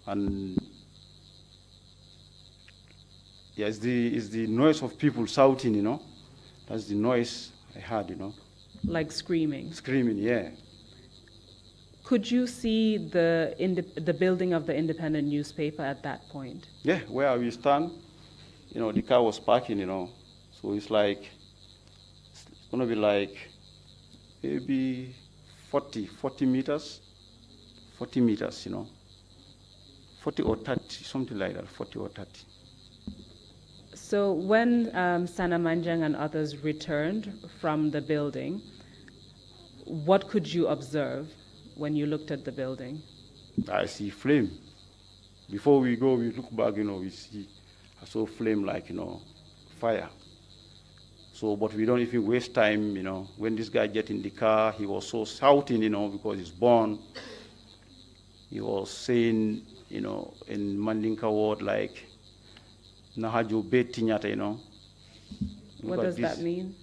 And yeah, it's the noise of people shouting, you know. That's the noise I heard, you know. Like screaming? Screaming, yeah. Could you see the building of the independent newspaper at that point? Yeah, where we stand, you know, the car was parking, you know. So it's like, it's going to be like maybe 40 meters, 40 meters, you know. 40 or 30, something like that, 40 or 30. So when Sanneh Manjang and others returned from the building, what could you observe when you looked at the building? I see flame. Before we go, we look back, you know, we see I saw flame like, you know, fire. So, but we don't even waste time, you know. When this guy get in the car, he was so shouting, you know, because he's born. He was saying, you know, in Mandinka word, like, Nahajo Betinyata, you know. What does that mean?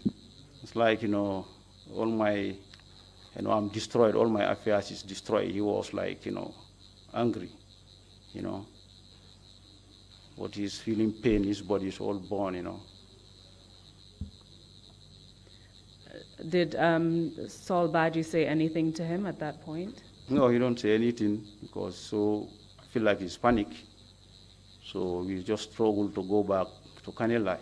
It's like, you know, all my, you know, I'm destroyed, all my affairs is destroyed. He was like, you know, angry, you know. But he's feeling pain, his body is all born, you know. Did Saul Baji say anything to him at that point? No, he don't say anything because so I feel like he's panic. So we just struggle to go back to Kanelai.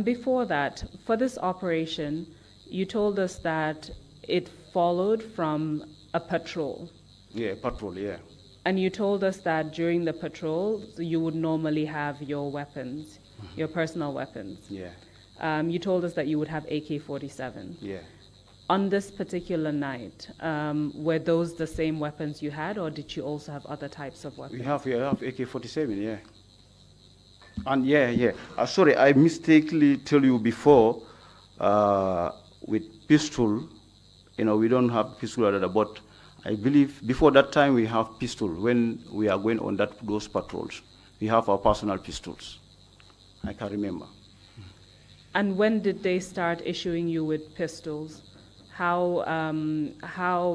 Before that, for this operation, you told us that it followed from a patrol. Yeah, patrol, yeah. And you told us that during the patrol, you would normally have your weapons, your personal weapons. Yeah. You told us that you would have AK-47. Yeah. On this particular night, were those the same weapons you had, or did you also have other types of weapons? We have AK-47, yeah. And yeah. Sorry, I mistakenly tell you before, with pistol, you know, we don't have pistol, but I believe before that time we have pistol. When we are going on those patrols, we have our personal pistols. I can remember. And when did they start issuing you with pistols? How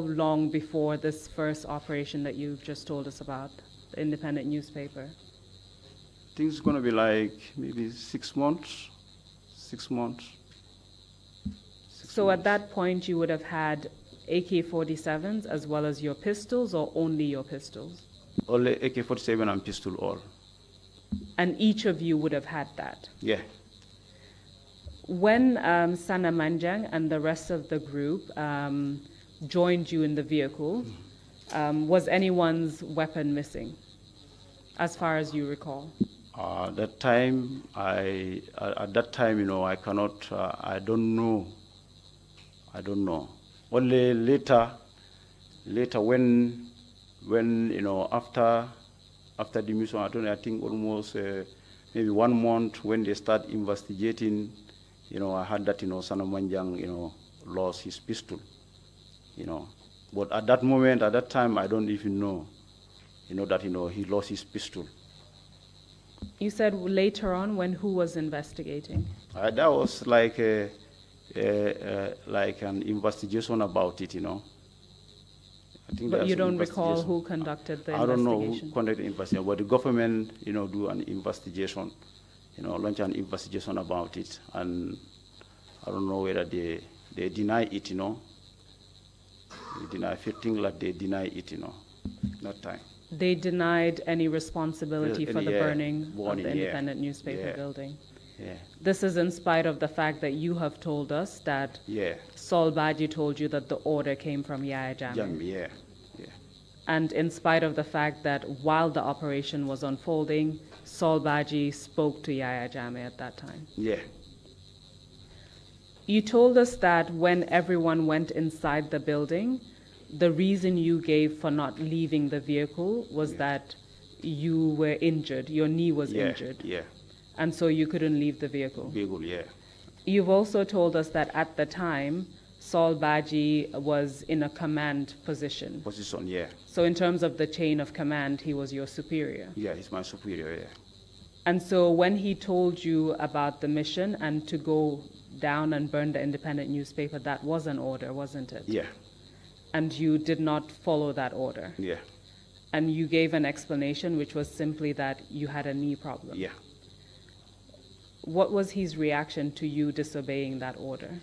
long before this first operation that you've just told us about, the independent newspaper? I think it's going to be like maybe 6 months. 6 months. So at that point you would have had AK-47s as well as your pistols, or only your pistols? Only AK-47 and pistol all. And each of you would have had that? Yeah. When Sanneh Manjang and the rest of the group joined you in the vehicle, was anyone's weapon missing, as far as you recall? At that time, you know, I cannot, I don't know. Only later when you know, after the mission, I think almost maybe 1 month when they start investigating, you know, I heard that, you know, Sanneh Manjang, you know, lost his pistol, you know. But at that moment, at that time, I don't even know, you know, that, you know, he lost his pistol. You said later on when who was investigating? That was like an investigation about it, you know. I think but you don't recall who conducted the investigation? I don't know who conducted the investigation, but the government, you know, do an investigation, you know, launch an investigation about it, and I don't know whether they deny it, you know. I feel like they deny it, you know, that time. They denied any responsibility for the burning of the independent newspaper building. Yeah. This is in spite of the fact that you have told us that Saul Baji told you that the order came from Yahya Jammeh. Yeah. And in spite of the fact that while the operation was unfolding, Saul Baji spoke to Yahya Jammeh at that time. Yeah. You told us that when everyone went inside the building, the reason you gave for not leaving the vehicle was that you were injured, your knee was injured. Yeah. And so you couldn't leave the vehicle. Yeah. You've also told us that at the time, Saul Baji was in a command position. Yeah. So in terms of the chain of command, he was your superior. Yeah, he's my superior, yeah. And so when he told you about the mission and to go down and burn the independent newspaper, that was an order, wasn't it? Yeah. And you did not follow that order? Yeah. And you gave an explanation, which was simply that you had a knee problem. Yeah. What was his reaction to you disobeying that order?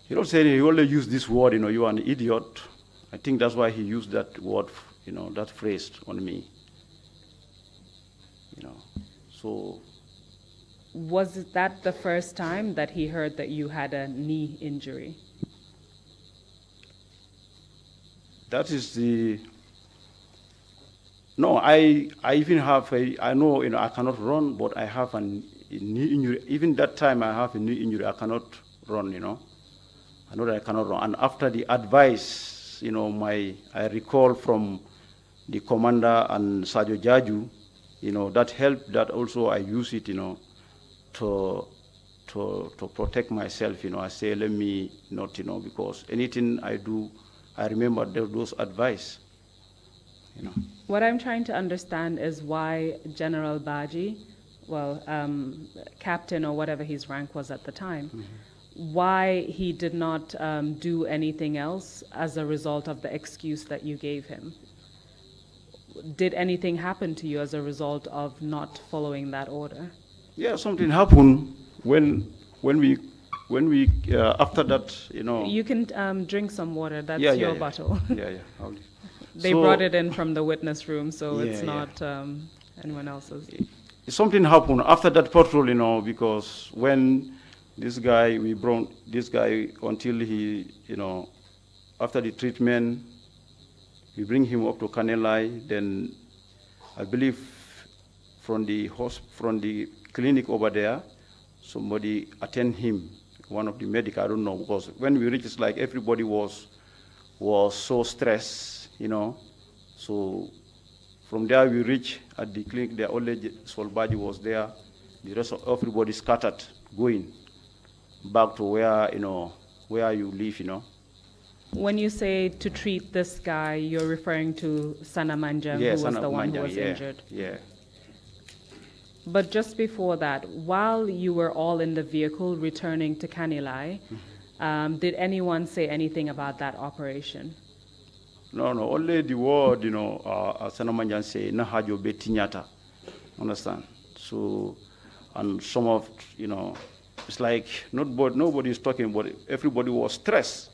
He don't say, he only used this word, you are an idiot. I think that's why he used that word, that phrase on me. So. Was that the first time that he heard that you had a knee injury? That is the. No, I even have I know, I cannot run, but I have a knee injury. Even that time I have a knee injury, I cannot run, I know that I cannot run. And after the advice, I recall from the commander and Sergeant Jaju, that helped, that also I use it, to protect myself, I say, let me not, because anything I do, I remember those advice, What I'm trying to understand is why General Baji, captain or whatever his rank was at the time, why he did not do anything else as a result of the excuse that you gave him. Did anything happen to you as a result of not following that order? Yeah, something happened when we after that, You can drink some water. That's your bottle. Yeah. They brought it in from the witness room, so it's not anyone else's. Something happened after that patrol, because when we brought this guy until he, after the treatment, we bring him up to Kanelai. Then I believe from the clinic over there, somebody attend him, one of the medic, I don't know, because when we reached, it's like everybody was so stressed, So from there we reached at the clinic, there only Solbaji was there. The rest of everybody scattered, going back to where you live, When you say to treat this guy, you're referring to Sanneh, who was the one who was injured. Yeah. But just before that, while you were all in the vehicle returning to Kanilai, did anyone say anything about that operation? No, only the word, Sanneh Manjan say, Nahajo Betinyata. Understand? So, and some of, it's like nobody is talking, but everybody was stressed.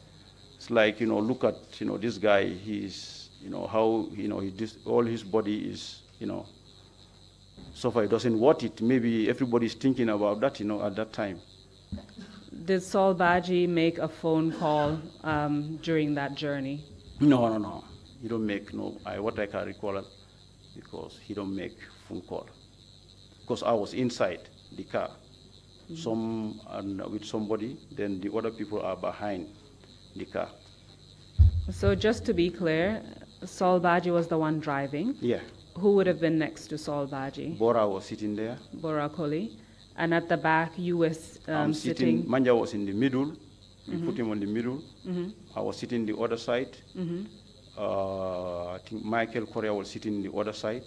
It's like, look at, this guy, he's, how, all his body is, so far it doesn't want it. Maybe everybody's thinking about that, at that time. Did Saul Baji make a phone call during that journey? No. He don't make what I can recall, because he don't make phone call. Because I was inside the car, with somebody, then the other people are behind the car. So just to be clear, Saul Baji was the one driving? Yeah. Who would have been next to Saul Baji? Bora was sitting there. Bora Koli. And at the back, you were sitting? Manja was in the middle. We put him on the middle. I was sitting the other side. I think Michael Correa was sitting the other side.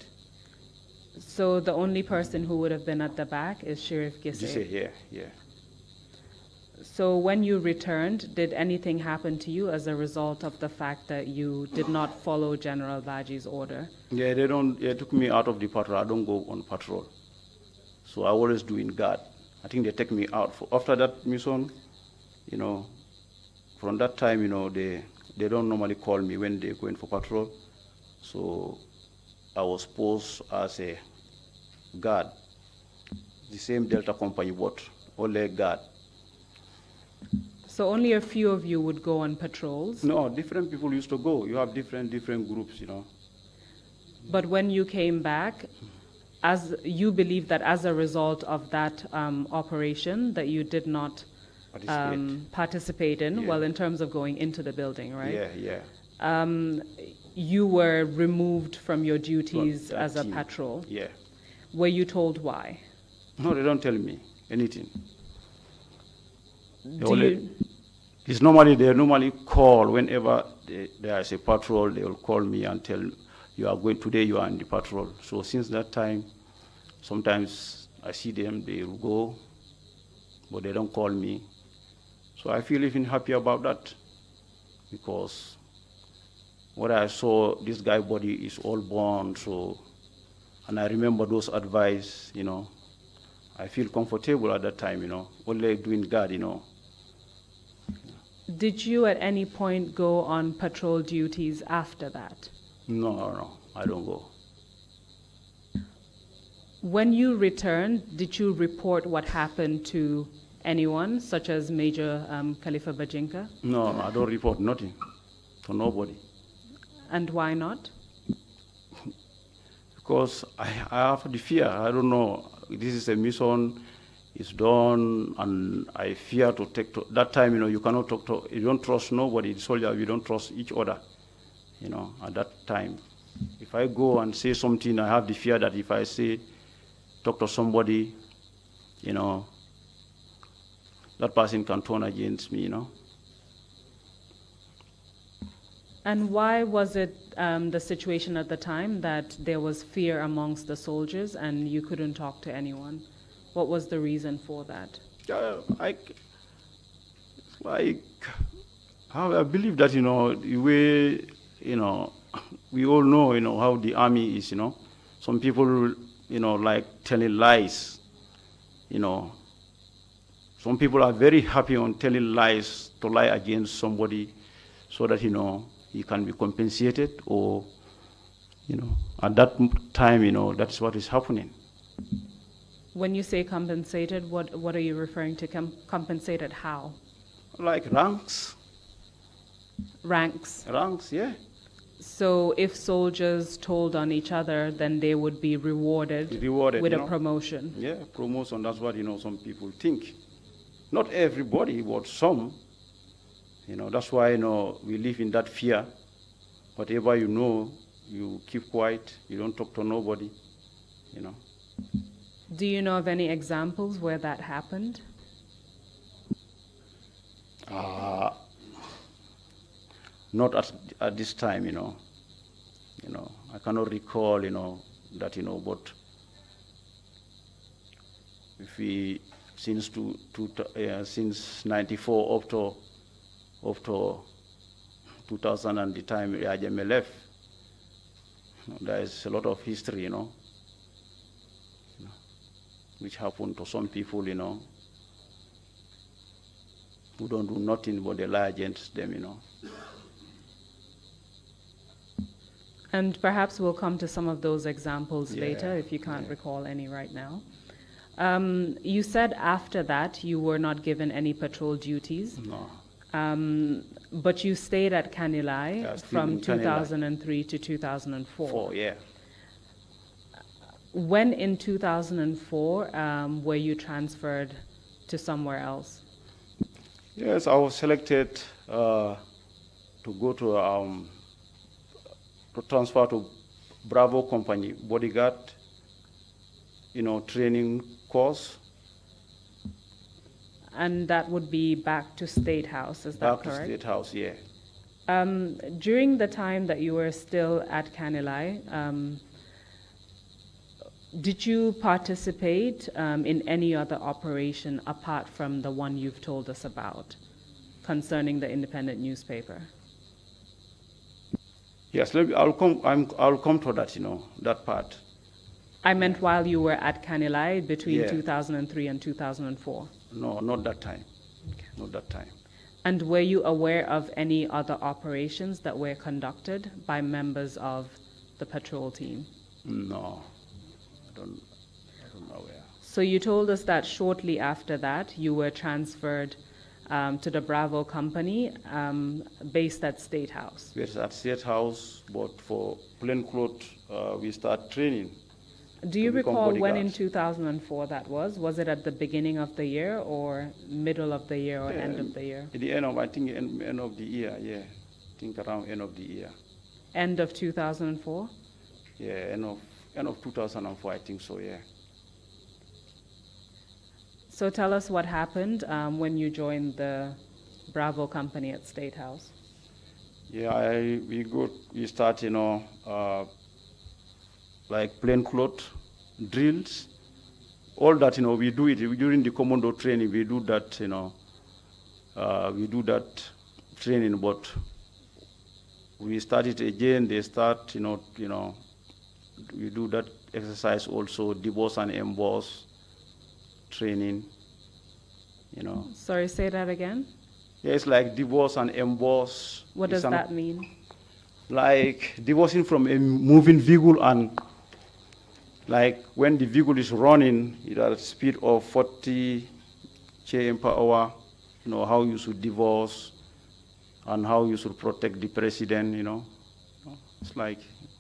So the only person who would have been at the back is Sheriff Gisse? Yeah. So when you returned, did anything happen to you as a result of the fact that you did not follow General Baji's order? Yeah, they took me out of the patrol. I don't go on patrol. So I always do in guard. I think they take me out. After that mission, from that time, they don't normally call me when they're going for patrol. So I was posted as a guard. The same Delta company, but only guard. So only a few of you would go on patrols? No, different people used to go. You have different groups, But when you came back, as you believe that as a result of that operation that you did not participate in, well, in terms of going into the building, right? Yeah. You were removed from your duties as a team. patrol? Yeah. Were you told why? No, they don't tell me anything. They normally call whenever there is a patrol. They will call me and tell you are going today. You are in the patrol. So since that time, sometimes I see them. They will go, but they don't call me. So I feel even happy about that, because what I saw, this guy body is all born, so, and I remember those advice, you know. I feel comfortable at that time, you know, only doing God, you know. Did you at any point go on patrol duties after that? No, I don't go. When you returned, did you report what happened to anyone, such as Major Khalifa Bajinka? No, I don't report nothing to nobody. And why not? Because I have the fear. I don't know. This is a mission. It's done, and I fear to take to that time. You know, you cannot talk to. You don't trust nobody. The soldier, we don't trust each other. You know, at that time, if I go and say something, I have the fear that if I say, talk to somebody, you know, that person can turn against me. You know. And why was it the situation at the time that there was fear amongst the soldiers and you couldn't talk to anyone? What was the reason for that? I believe that, you know, the way, you know, we all know, you know, how the army is, you know. Some people, you know, like telling lies, you know. Some people are very happy on telling lies, to lie against somebody so that, you know, he can be compensated, or, you know, at that time, you know, that's what is happening. When you say compensated, what are you referring to? Compensated how? Like ranks. Ranks? Ranks, yeah. So if soldiers told on each other, then they would be rewarded with a promotion? Yeah, promotion, that's what, you know, some people think. Not everybody, but some. You know, that's why, you know, we live in that fear. Whatever you know, you keep quiet, you don't talk to nobody, you know. Do you know of any examples where that happened? Not at this time, you know. You know, I cannot recall, you know, that, you know, but if we, since 94 up to 2000 and the time Ajame left, you know, there is a lot of history, you know, which happened to some people, you know, who don't do nothing but they lie against them, you know. And perhaps we'll come to some of those examples later if you can't recall any right now. You said after that you were not given any patrol duties. No. But you stayed at Kanilai from 2003 to 2004. Yeah. When in 2004 were you transferred to somewhere else? Yes, I was selected to go to transfer to Bravo Company, bodyguard, you know, training course. And that would be back to State House, is that correct? Back to State House, yeah. During the time that you were still at Kanilai, did you participate in any other operation apart from the one you've told us about concerning the independent newspaper? Yes, I'll come to that, you know, that part. I meant while you were at Kanilai between 2003 and 2004. No, not that time. Okay. Not that time. And were you aware of any other operations that were conducted by members of the patrol team? No, I don't know where. So you told us that shortly after that you were transferred to the Bravo Company based at State House. Yes, at State House, but for plainclothes, we start training. Do you recall when in 2004 that was? Was it at the beginning of the year or middle of the year or end of the year? At the end of, I think, end of the year, yeah. I think around end of the year. End of 2004? Yeah, end of 2004, I think so, yeah. So tell us what happened when you joined the Bravo Company at State House. Yeah, we start, you know, like plainclothes, drills, all that, you know, we do it during the commando training. We do that, you know, we do that training. But we started again. They start, we do that exercise also, deboss and emboss training, Sorry, say that again. Yeah, it's like deboss and emboss. What does that mean? Like debossing from a moving vehicle, and like when the vehicle is running at a speed of 40 km per hour, how you should divorce and how you should protect the president, It's like.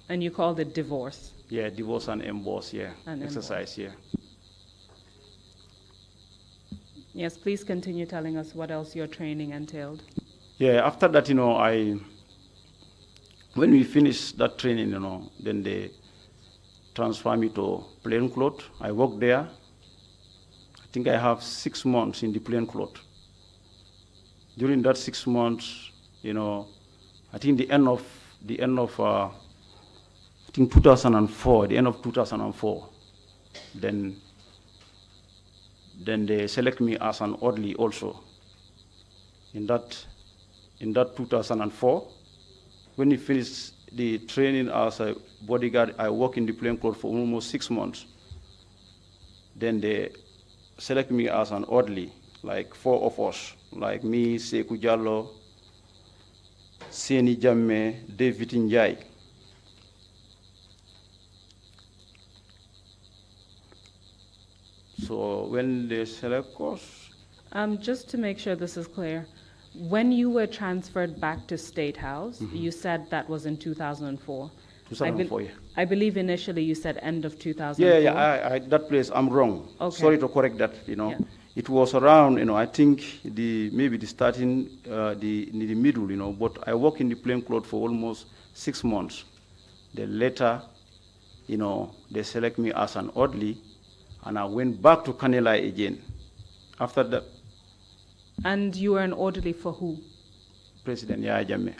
And you called it divorce? Yeah, divorce and emboss, yeah. And exercise, yeah. Yes, please continue telling us what else your training entailed. Yeah, after that, when we finished that training, then they transfer me to plainclothes. I worked there. I think I have 6 months in the plainclothes. During that 6 months, I think the end of I think 2004, the end of 2004, then they select me as an orderly also. In that 2004, when we finished the training as a bodyguard, I worked in the plainclothes for almost 6 months. Then they select me as an orderly, like 4 of us, like me, Sekou Jallo, Seni Jamme, David Njai. So when they select us... just to make sure this is clear, when you were transferred back to State House, you said that was in 2004. 2004, yeah. I believe initially you said end of 2004. Yeah, that place, I'm wrong. Okay. Sorry to correct that, Yeah. It was around, I think maybe the starting, in the middle, but I worked in the plainclothes for almost 6 months. Then later, they select me as an orderly, and I went back to Kanilai again. After that. And you were an orderly for who? President Yahya Jammeh.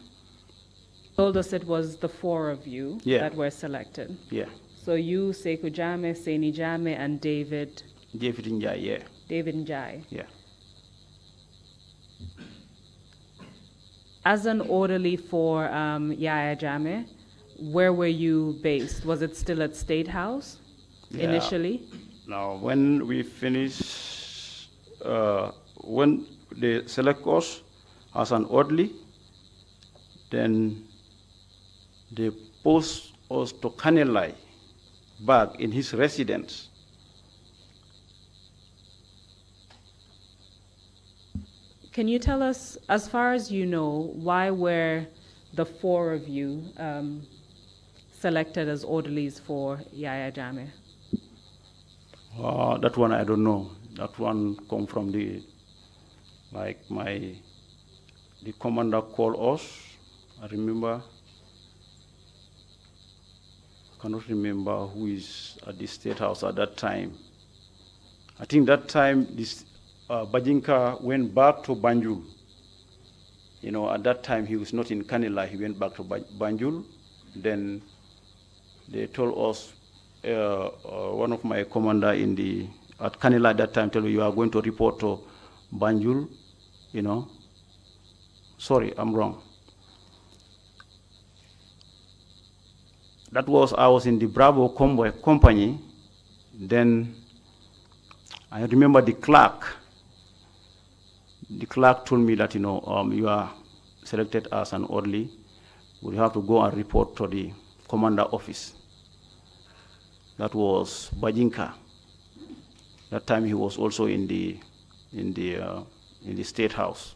Told us it was the 4 of you that were selected. Yeah. So you, Sekou Jammeh, Seni Jammeh, and David Njai, yeah. David Njai. Yeah. As an orderly for Yahya Jammeh, where were you based? Was it still at State House initially? Now, when we finish, when they select us as an orderly, then they post us to Kanilai, back in his residence. Can you tell us, as far as you know, why were the 4 of you selected as orderlies for Yahya Jammeh? That one I don't know. That one come from the commander called us. I remember. I cannot remember who is at the State House at that time. I think that time this Bajinka went back to Banjul. At that time he was not in Kanilai. He went back to Banjul. Then they told us. One of my commander at Kanilai at that time told me, you are going to report to Banjul, Sorry, I'm wrong. I was in the Bravo Convoy Company. Then I remember the clerk. The clerk told me that, you are selected as an orderly. We have to go and report to the commander office. That was Bajinka. That time he was also in the State House.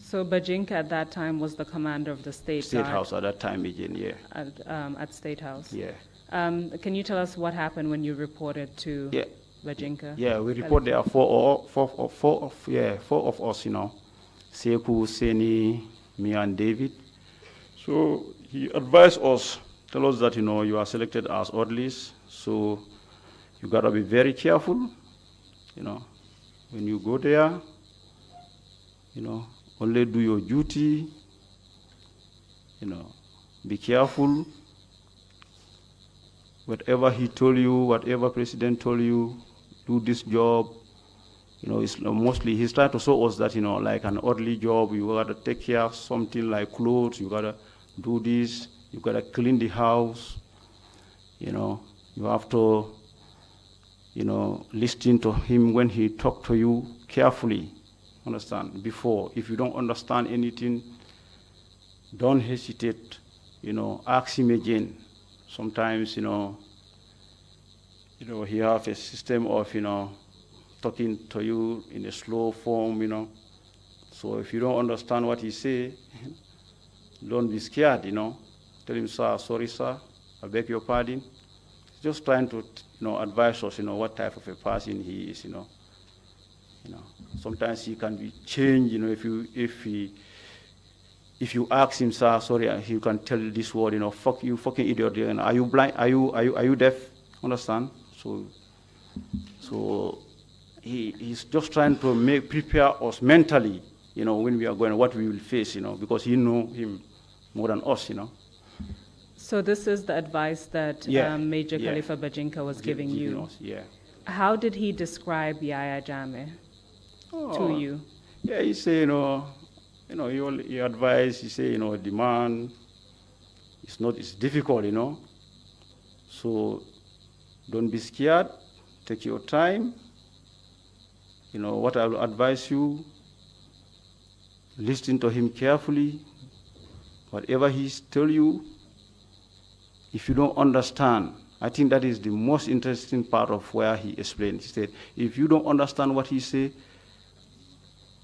So Bajinka at that time was the commander of the State House at that time, again, yeah. At State House. Yeah. Can you tell us what happened when you reported to Bajinka? Yeah, we reported there are four of us, Sekou, Seni, me, and David. So he advised us. Tell us that, you are selected as orderlies, so you gotta be very careful, when you go there, only do your duty, be careful. Whatever he told you, whatever president told you, do this job, You know, it's mostly he's trying to show us that, you know, like an orderly job, you gotta take care of something like clothes, you gotta do this, you gotta clean the house, you know, you have to, you know, listen to him when he talk to you carefully, understand, before. If you don't understand anything, don't hesitate, you know, ask him again. Sometimes, you know, he have a system of, you know, talking to you in a slow form, you know. So if you don't understand what he say, don't be scared, you know. Tell him, sir, sorry, sir, I beg your pardon. Just trying to, you know, advise us, you know, what type of a person he is, you know. Sometimes he can be changed, you know, if you ask him, sir, sorry, he can tell this word, you know, fuck you, fucking idiot. And are you blind? Are you deaf? Understand? So he's just trying to prepare us mentally, you know, when we are going, what we will face, you know, because he know him more than us, you know. So this is the advice that Major Khalifa Bajinka was giving you. Us, yeah. How did he describe Yahya Jammeh to you? Yeah, he say, you know, he advised, he say, you know, the man, it's difficult, you know. So don't be scared, take your time. You know, what I will advise you, listen to him carefully. Whatever he tell you, if you don't understand, I think that is the most interesting part of where he explained. He said, if you don't understand what he say,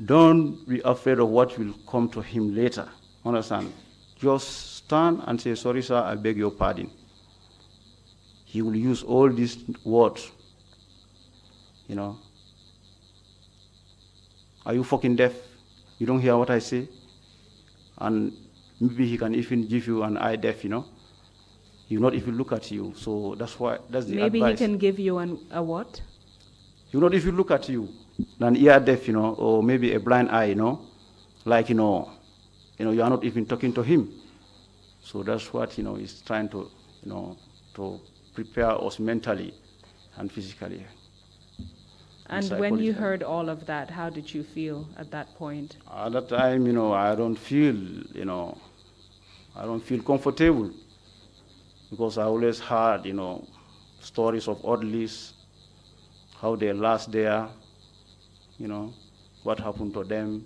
don't be afraid of what will come to him later. Understand? Just stand and say, sorry, sir, I beg your pardon. He will use all these words, you know. Are you fucking deaf? You don't hear what I say? And maybe he can even give you an eye deaf, you know. He will not even look at you. So that's the advice. Maybe he can give you a what? He will not even look at you. An ear deaf, you know, or maybe a blind eye, you know. Like, you are not even talking to him. So that's what, you know, he's trying to, you know, to prepare us mentally and physically. And when you heard all of that, how did you feel at that point? At that time, you know, I don't feel comfortable, because I always heard, you know, stories of orderlies, how they last there, you know, what happened to them.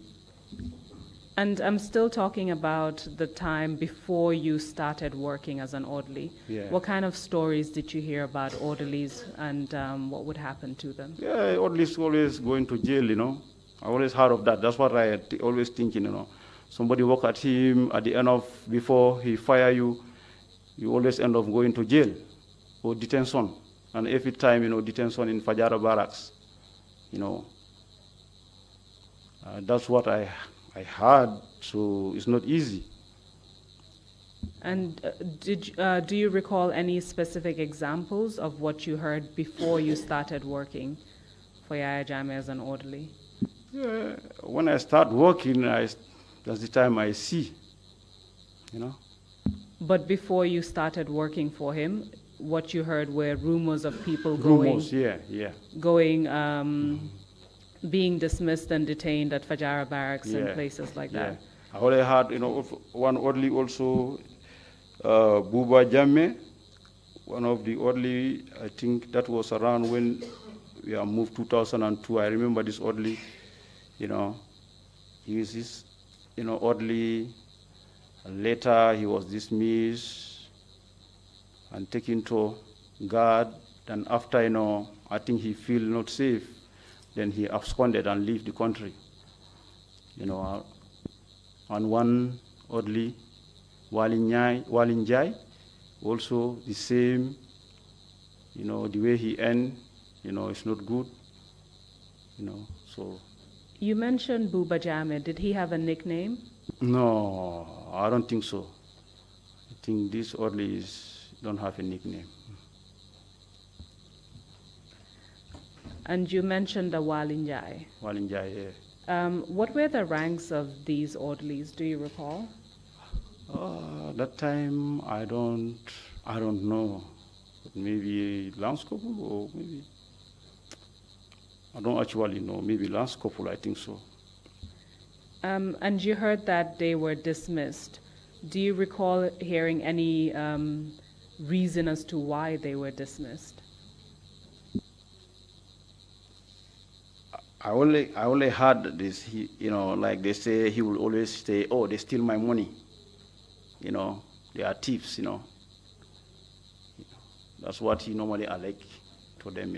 And I'm still talking about the time before you started working as an orderly. Yeah. What kind of stories did you hear about orderlies, and what would happen to them? Yeah, orderlies always going to jail, you know. I always heard of that. That's what I always thinking, you know. Somebody work at him, at the end of, before he fire you, you always end up going to jail or detention. And every time, you know, detention in Fajara barracks, you know. That's what I heard, so it's not easy. And do you recall any specific examples of what you heard before you started working for Yahya Jammeh as an orderly? Yeah, when I start working, that's the time I see, you know. But before you started working for him, what you heard were rumors of people being dismissed and detained at Fajara barracks and places like that. I already had, you know, one orderly also, Buba Jammeh, one of the orderly, I think that was around when we moved 2002. I remember this orderly, you know, he was this, you know, orderly. Later he was dismissed and taken to guard. And after, you know, I think he feel not safe. Then he absconded and left the country. You know, and one orderly, Walinjai, also the same, you know, the way he end, you know, it's not good, you know, so. You mentioned Buba Jammeh. Did he have a nickname? No, I don't think so. I think these orderlies don't have a nickname. And you mentioned the Walinjai. Walinjai, yeah. What were the ranks of these orderlies? Do you recall? That time I don't know. Maybe Lance Corporal or maybe I don't actually know. Maybe last couple, I think so. And you heard that they were dismissed. Do you recall hearing any reason as to why they were dismissed? I only heard this. Like they say, he will always say, "Oh, they steal my money." They are thieves. That's what he normally alleged to them.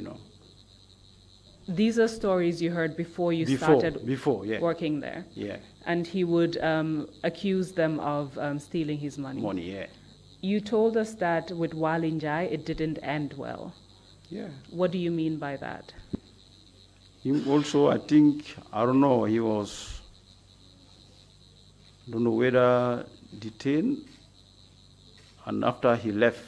These are stories you heard before you started yeah. working there. Yeah. And he would accuse them of stealing his money. Money, yeah. You told us that with Walinjai, it didn't end well. Yeah. What do you mean by that? Him also, I think, I don't know, he was, I don't know whether detained, and after he left,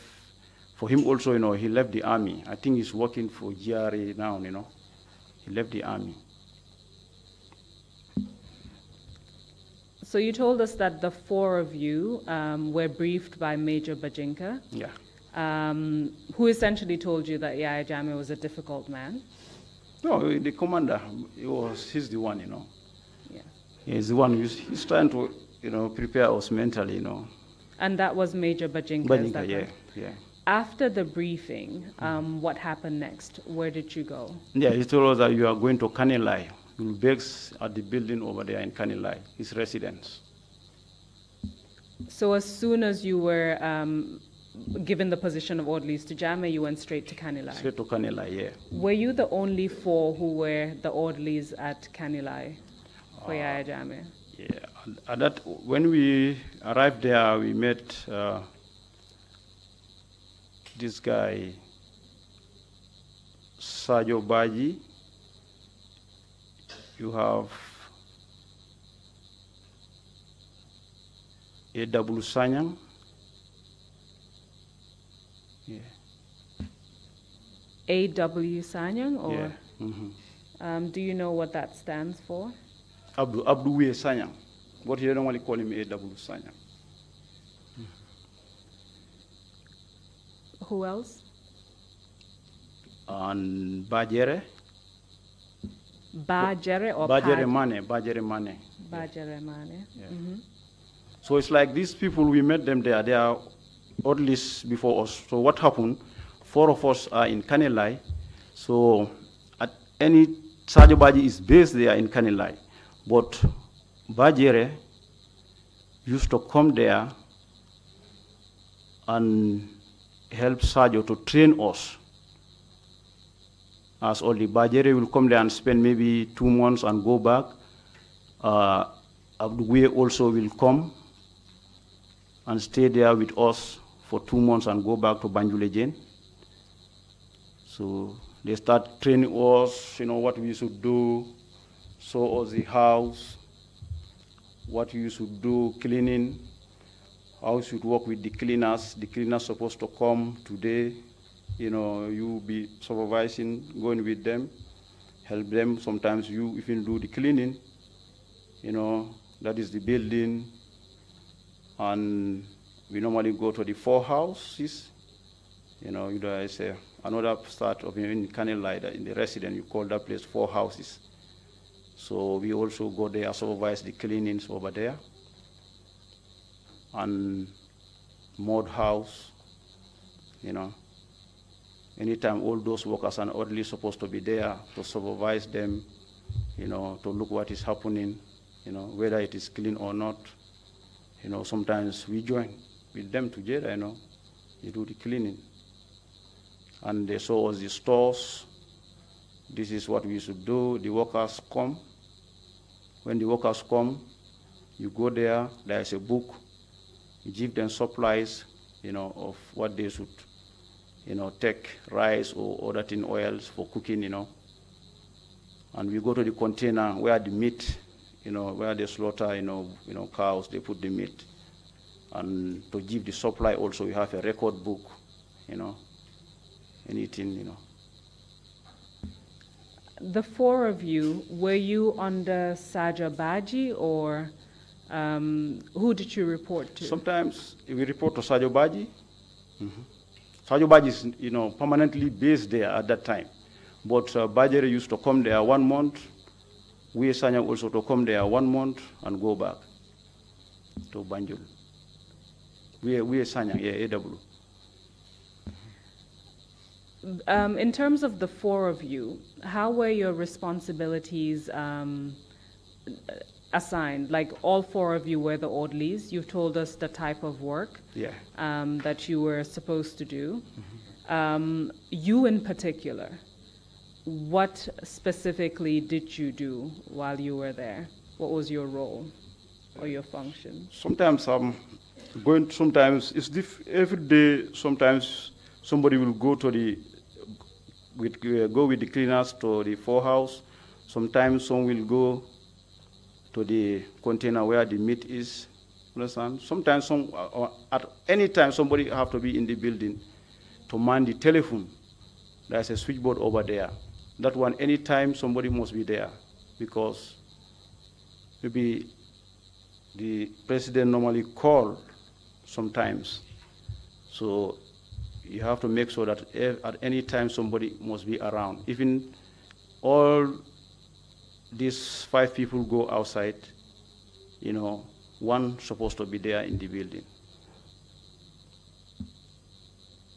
for him also, he left the army. I think he's working for GRA now, He left the army. So you told us that the four of you were briefed by Major Bajinka, who essentially told you that Yahya Jammeh was a difficult man. No, the commander, he's the one, Yeah. He's the one he's trying to, prepare us mentally, And that was Major Bajinka. Bajinka, yeah. After the briefing, what happened next? Where did you go? Yeah, he told us that you are going to Kanilai. You'll base at the building over there in Kanilai, his residence. So as soon as you were given the position of orderlies to Jammeh, you went straight to Kanilai? Straight to Kanilai, yeah. Were you the only four who were the orderlies at Kanilai for Yahya Jammeh? Yeah, when we arrived there, we met this guy, Sajo Baji. You have A.W. Sanyang. Yeah. A.W. Sanyang, or? Yeah. Mm-hmm. Do you know what that stands for? Abdu Sanyang. But you normally call him A.W. Sanyang. Who else? And Bajere. Bajere or Bajere Mane. Bajere Mane. Bajere Mane. Yeah. Mm-hmm. So it's like these people, we met them there. They are orderlies before us. So what happened? Four of us are in Kanilai. So at any Sajo Baji is based there in Kanilai. But Bajere used to come there and help Sajo to train us. As only Bajere will come there and spend maybe 2 months and go back. Abdouye also will come and stay there with us for 2 months and go back to Banjulejen. So they start training us, what we should do, show us the house, what you should do, cleaning, how you should work with the cleaners. The cleaners supposed to come today, you be supervising, going with them, help them. Sometimes you even do the cleaning, that is the building. And we normally go to the 4 houses, it's another start of in Kanilai, in the residence, you call that place 4 houses. So we also go there, supervise the cleanings over there. And mud house, anytime all those workers are orderly supposed to be there to supervise them, to look what is happening, whether it is clean or not. Sometimes we join with them together, they do the cleaning. And they show us the stores. This is what we should do. The workers come. When the workers come, you go there, there's a book. You give them supplies, of what they should, take rice or other tin oils for cooking, And we go to the container where the meat, where they slaughter, cows, they put the meat. And to give the supply also, you have a record book, anything, The 4 of you, were you under Saja Baji, or who did you report to? Sometimes we report to Sajo Baji. Mm-hmm. Sajo Baji is, permanently based there at that time. But Bajere used to come there 1 month. We Sanneh also to come there 1 month and go back to Banjul. We Sanneh, yeah, AW. In terms of the four of you, how were your responsibilities assigned? Like all four of you were the orderlies. You've told us the type of work that you were supposed to do. You in particular, what specifically did you do while you were there? What was your role or your function? Sometimes I'm going, sometimes it's every day, sometimes somebody will go to go with the cleaners to the forehouse. Sometimes some will go to the container where the meat is. Understand? Sometimes at any time somebody have to be in the building to man the telephone. There's a switchboard over there. That one, anytime somebody must be there, because maybe the president normally call sometimes. So you have to make sure that at any time somebody must be around. Even all these 5 people go outside, you know, one supposed to be there in the building.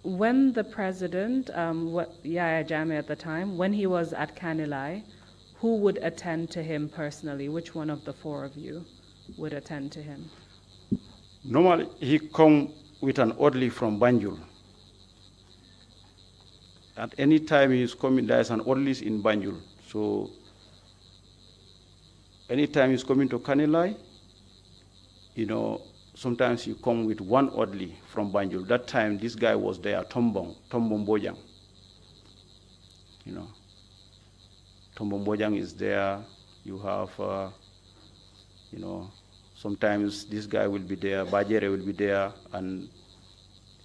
When the president, Yahya Jammeh at the time, when he was at Kanilai, who would attend to him personally? Which one of the four of you would attend to him? Normally, he come with an orderly from Banjul. At any time he's coming, there's an orderly in Banjul. So anytime he's coming to Kanilai, you know, sometimes you come with one orderly from Banjul. That time, this guy was there, Tombong Bojang. You know, Tombong Bojang is there. You have, you know, sometimes this guy will be there, Bajere will be there, and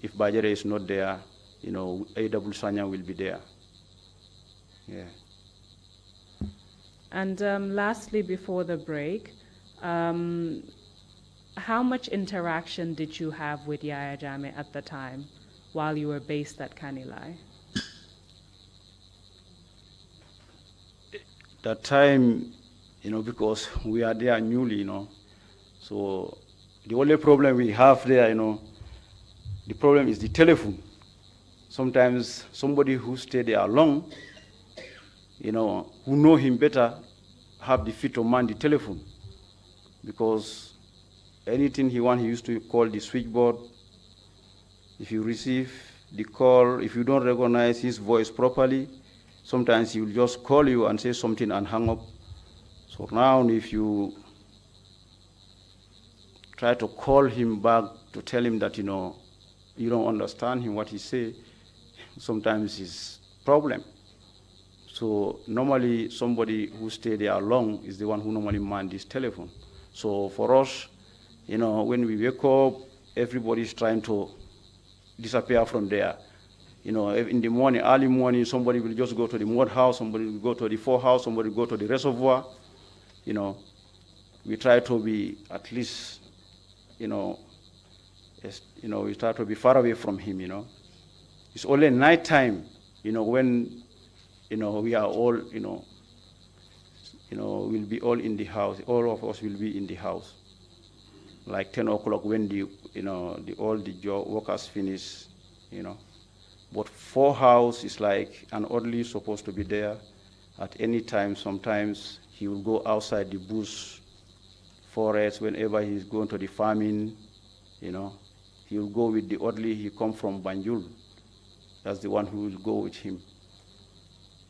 if Bajere is not there, you know, AW Sanneh will be there. Yeah. And lastly, before the break, how much interaction did you have with Yahya Jammeh at the time while you were based at Kanilai? That time, you know, because we are there newly, you know, so the only problem we have there, you know, the problem is the telephone. Sometimes somebody who stayed there long, you know, who know him better, have the fit to man the telephone, because anything he wants, he used to call the switchboard. If you receive the call, if you don't recognize his voice properly, sometimes he will just call you and say something and hang up. So now if you try to call him back to tell him that, you know, you don't understand him, what he say, sometimes it's problem. So normally somebody who stay there long is the one who normally man this telephone. So for us, you know, when we wake up, everybody's trying to disappear from there. You know, in the morning, early morning, somebody will just go to the mud house, somebody will go to the forehouse, somebody will go to the reservoir. You know, we try to be at least, you know, we try to be far away from him, you know. It's only night time, you know, when, you know, we are all, you know, we'll be all in the house. All of us will be in the house. Like 10 o'clock when all the job workers finish, you know. But forehouse is like an orderly supposed to be there at any time. Sometimes he will go outside the bush, forest, whenever he's going to the farming, you know. He will go with the orderly. He come from Banjul. That's the one who will go with him,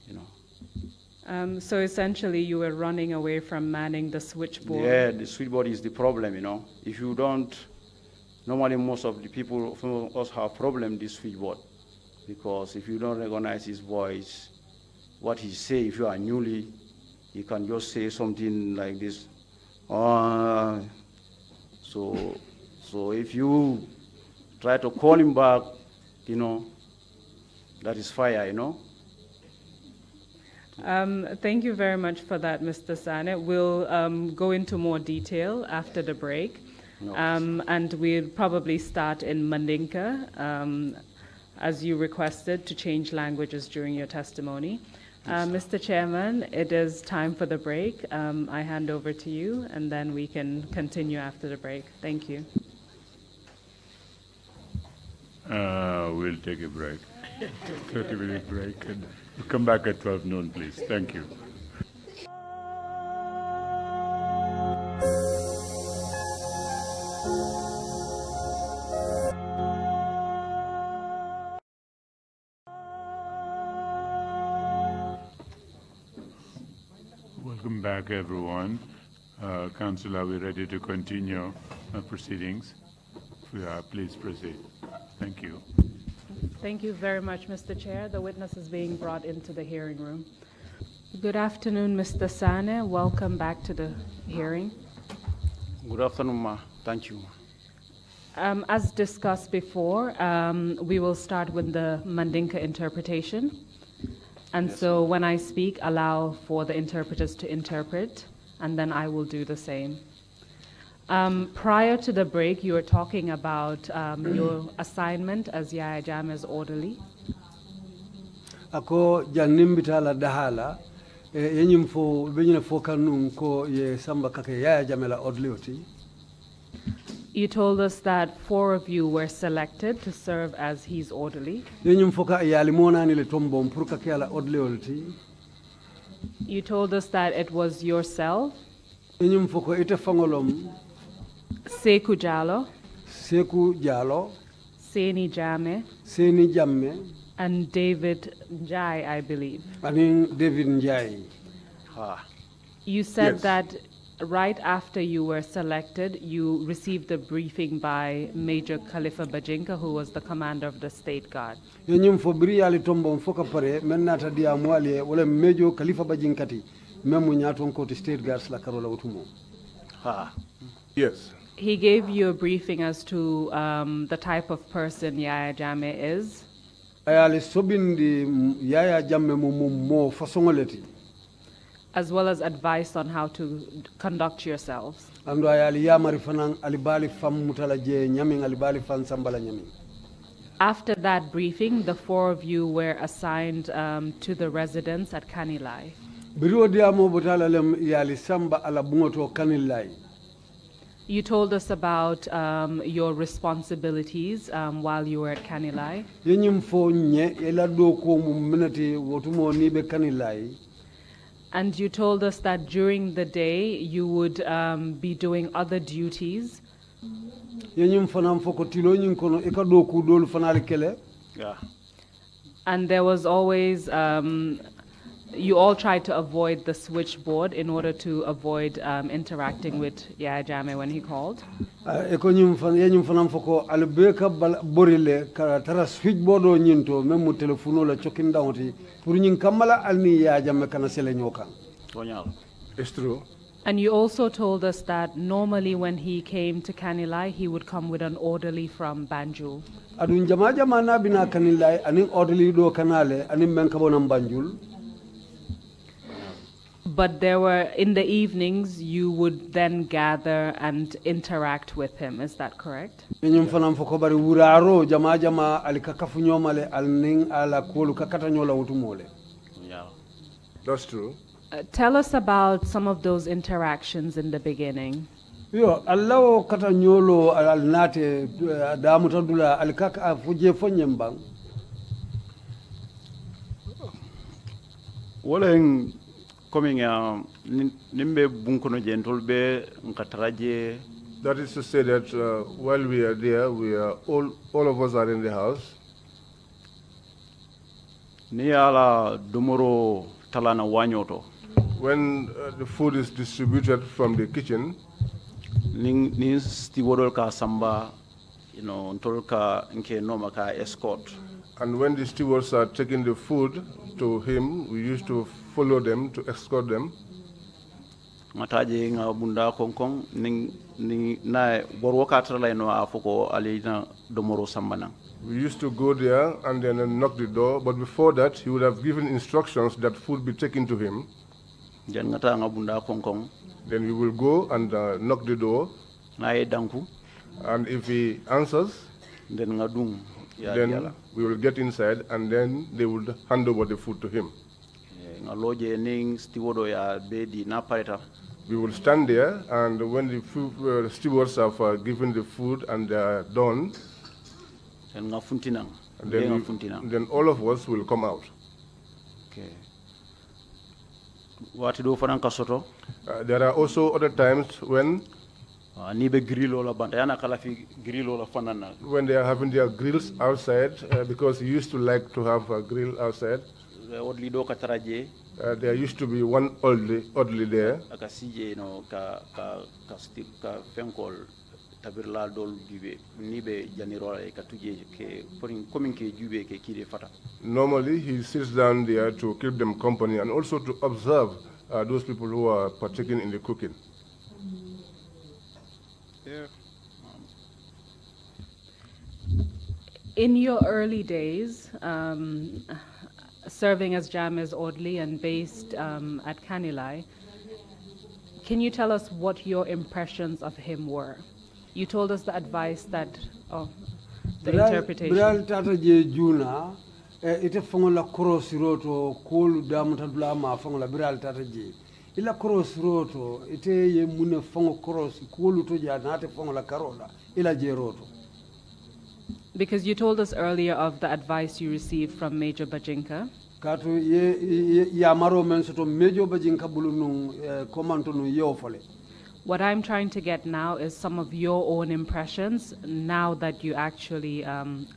you know. So essentially you were running away from manning the switchboard. Yeah, the switchboard is the problem, you know. If you don't, normally most of the people of us have problem with the switchboard, because if you don't recognize his voice, what he say, if you are newly, he can just say something like this. So if you try to call him back, you know, that is fire, you know. Thank you very much for that, Mr. Sanneh. We'll go into more detail after the break. No. And we'll probably start in Mandinka, as you requested, to change languages during your testimony. Mr. Chairman, it is time for the break. I hand over to you, and then we can continue after the break. Thank you. We'll take a break. 30-minute break, and we'll come back at 12 noon, please. Thank you. Welcome back, everyone. Council, are we ready to continue proceedings? If we are, please proceed. Thank you. Thank you very much, Mr. Chair. The witness is being brought into the hearing room. Good afternoon, Mr. Sanneh. Welcome back to the hearing. Good afternoon, ma. Thank you. As discussed before, we will start with the Mandinka interpretation. And Yes, so when I speak, allow for the interpreters to interpret, and then I will do the same. Prior to the break, you were talking about your assignment as Yaya Jammeh's orderly. Ako janimbitala dahala yenyim fo benyina fo kanun ko ye samba kake Yaya Jammeh la orderly. You told us that 4 of you were selected to serve as his orderly. Yenyim fo ka yali mona ni le tombo pour kake la orderly. You told us that it was yourself, Yenyim fo ko ite fangolom Sekou Jallow, Sekou Jallow, Seni Jammeh, Seni Jammeh, and David Njai, I believe. and David Njai. You said Yes. that right after you were selected, you received a briefing by Major Khalifa Bajinka, who was the commander of the State Guard. Yenyim fo biri yali tombo fo ka pare menata dia mwali wala Major Khalifa Bajinkati memu nyaton ko State Guards la karola utumo. Yes. He gave you a briefing as to the type of person Yaya Jammeh is. Ayali sobindi Yaya Jammeh mo fasongoleti. As well as advice on how to conduct yourselves. Ando ayali yamari fanan alibali fam mutala je nyaming alibali fan sambala nyaming. After that briefing, the 4 of you were assigned to the residence at Kanilai. Biro diamo botala lem yali samba ala bungoto Kanilai. You told us about your responsibilities while you were at Kanilai. Yenyim fo nye ela do ko muminati wotumo nibe Kanilai. And you told us that during the day you would be doing other duties. Yenyim fanam fo ko tilo nyin kono e ka do ku dol fanali kele. Yeah. And there was always, you all tried to avoid the switchboard in order to avoid interacting with Yaya Jammeh when he called. E ko nyim fan yenyim fanam fo ko albeka borile ka tara switchboard o nyinto memu telefono la chokin dawti pour nyin kamala alni Yaya Jammeh kana sele nyokan. It's true. And you also told us that normally when he came to Kanilai, he would come with an orderly from Banjul. Adun jama jama na bina Kanilai anin orderly do kanale anin men kabonam Banjul. But there were, in the evenings, you would then gather and interact with him. Is that correct? Yenyum fanam fo ko bari wuraro jama jama alikakafu nyomale alning ala kolu kakata nyola utumole. Yeah. That's true. Tell us about some of those interactions in the beginning. Yo Allah kata nyolo al nate damu tadula alikaka fuje fonyembang. Wala coming nimbe bunkono jentolbe nkataraje. That is to say that while we are there, we are all of us are in the house. Ni ala domoro talana wanyoto. When the food is distributed from the kitchen, Ni stewardol ka samba, ntolka nke noma ka escort. and when the stewards are taking the food to him, we used to follow them to escort them. Mataje nga bunda konkon ni na borwoka trala no afoko alina domoro sambana. We used to go there and then knock the door, but before that, he would have given instructions that food be taken to him. Jan ngata nga bunda konkon. Then we will go and knock the door, Na ye danku. and if he answers, Den nga dung. then we will get inside, and then they would hand over the food to him. Ngaloje ning stiwodo ya bedi na pareta. We will stand there, and when the stewards have given the food and they are done, And ngafuntinang. and then all of us will come out. Okay. What do for kasoto? There are also other times when Nibe grillo la banta yana kala fi grillo la fanana. when they are having their grills outside, because he used to like to have a grill outside. Odli do kataraje. There used to be one oddly there. Aka CJ no ka fenkol tabirla dol jube nibe janiro ka tuje ke coming ke jube ke kide fata. Normally, he sits down there to keep them company and also to observe those people who are partaking in the cooking. Yeah. In your early days, serving as Jammeh's orderly and based at Kanilai, can you tell us what your impressions of him were? You told us the advice that, the interpretation. Bral tata je juna ite fongola cross roto kolu damuta dulama fongola bral tata je ila cross roto ite ye mune fongo cross kolu to ja nate fongola karola ila je roto. Because you told us earlier of the advice you received from Major Bajinka. Kato ye yamaro men soto Major Bajinka bulu nung komanto nung yeofole. What I'm trying to get now is some of your own impressions now that you actually,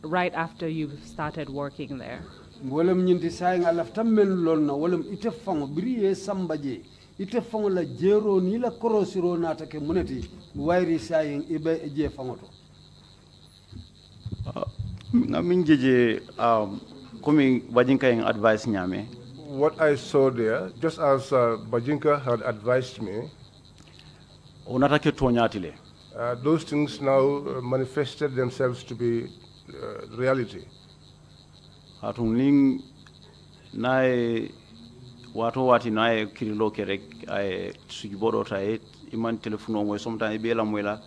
right after you've started working there. Wolem nyinti saying alafta men lonna wolem ite fango briye sambaje ite fango la jero ni la korosiro nata ke muneti wairi saying ibe je fangoto. Ngamin jeje komi Bajinka yang advice nyame. What I saw there, just as Bajinka had advised me, those things now manifested themselves to be reality. Hatung nae wato wati nae kirilo kerek ay sujibodo tae iman telefono mo sometimes bela mwela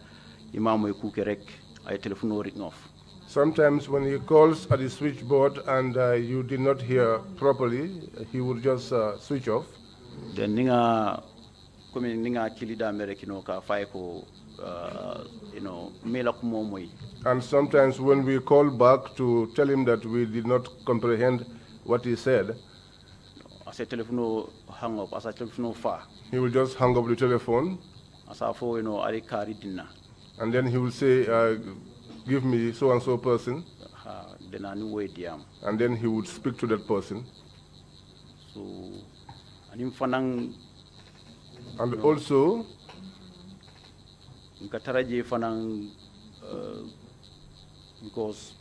imam mo ku kerek ay telefono ring off. Sometimes when he calls at the switchboard and you did not hear properly, he would just switch off. Then ninga kumi ninga kilida Americano ka fai ko mela kumo moy. And sometimes when we call back to tell him that we did not comprehend what he said, as a telephone hang up, as a telephone far. He will just hang up the telephone. As a phone, ari kari dinna. And then he will say, give me so and so person. And then he would speak to that person. So, and also, because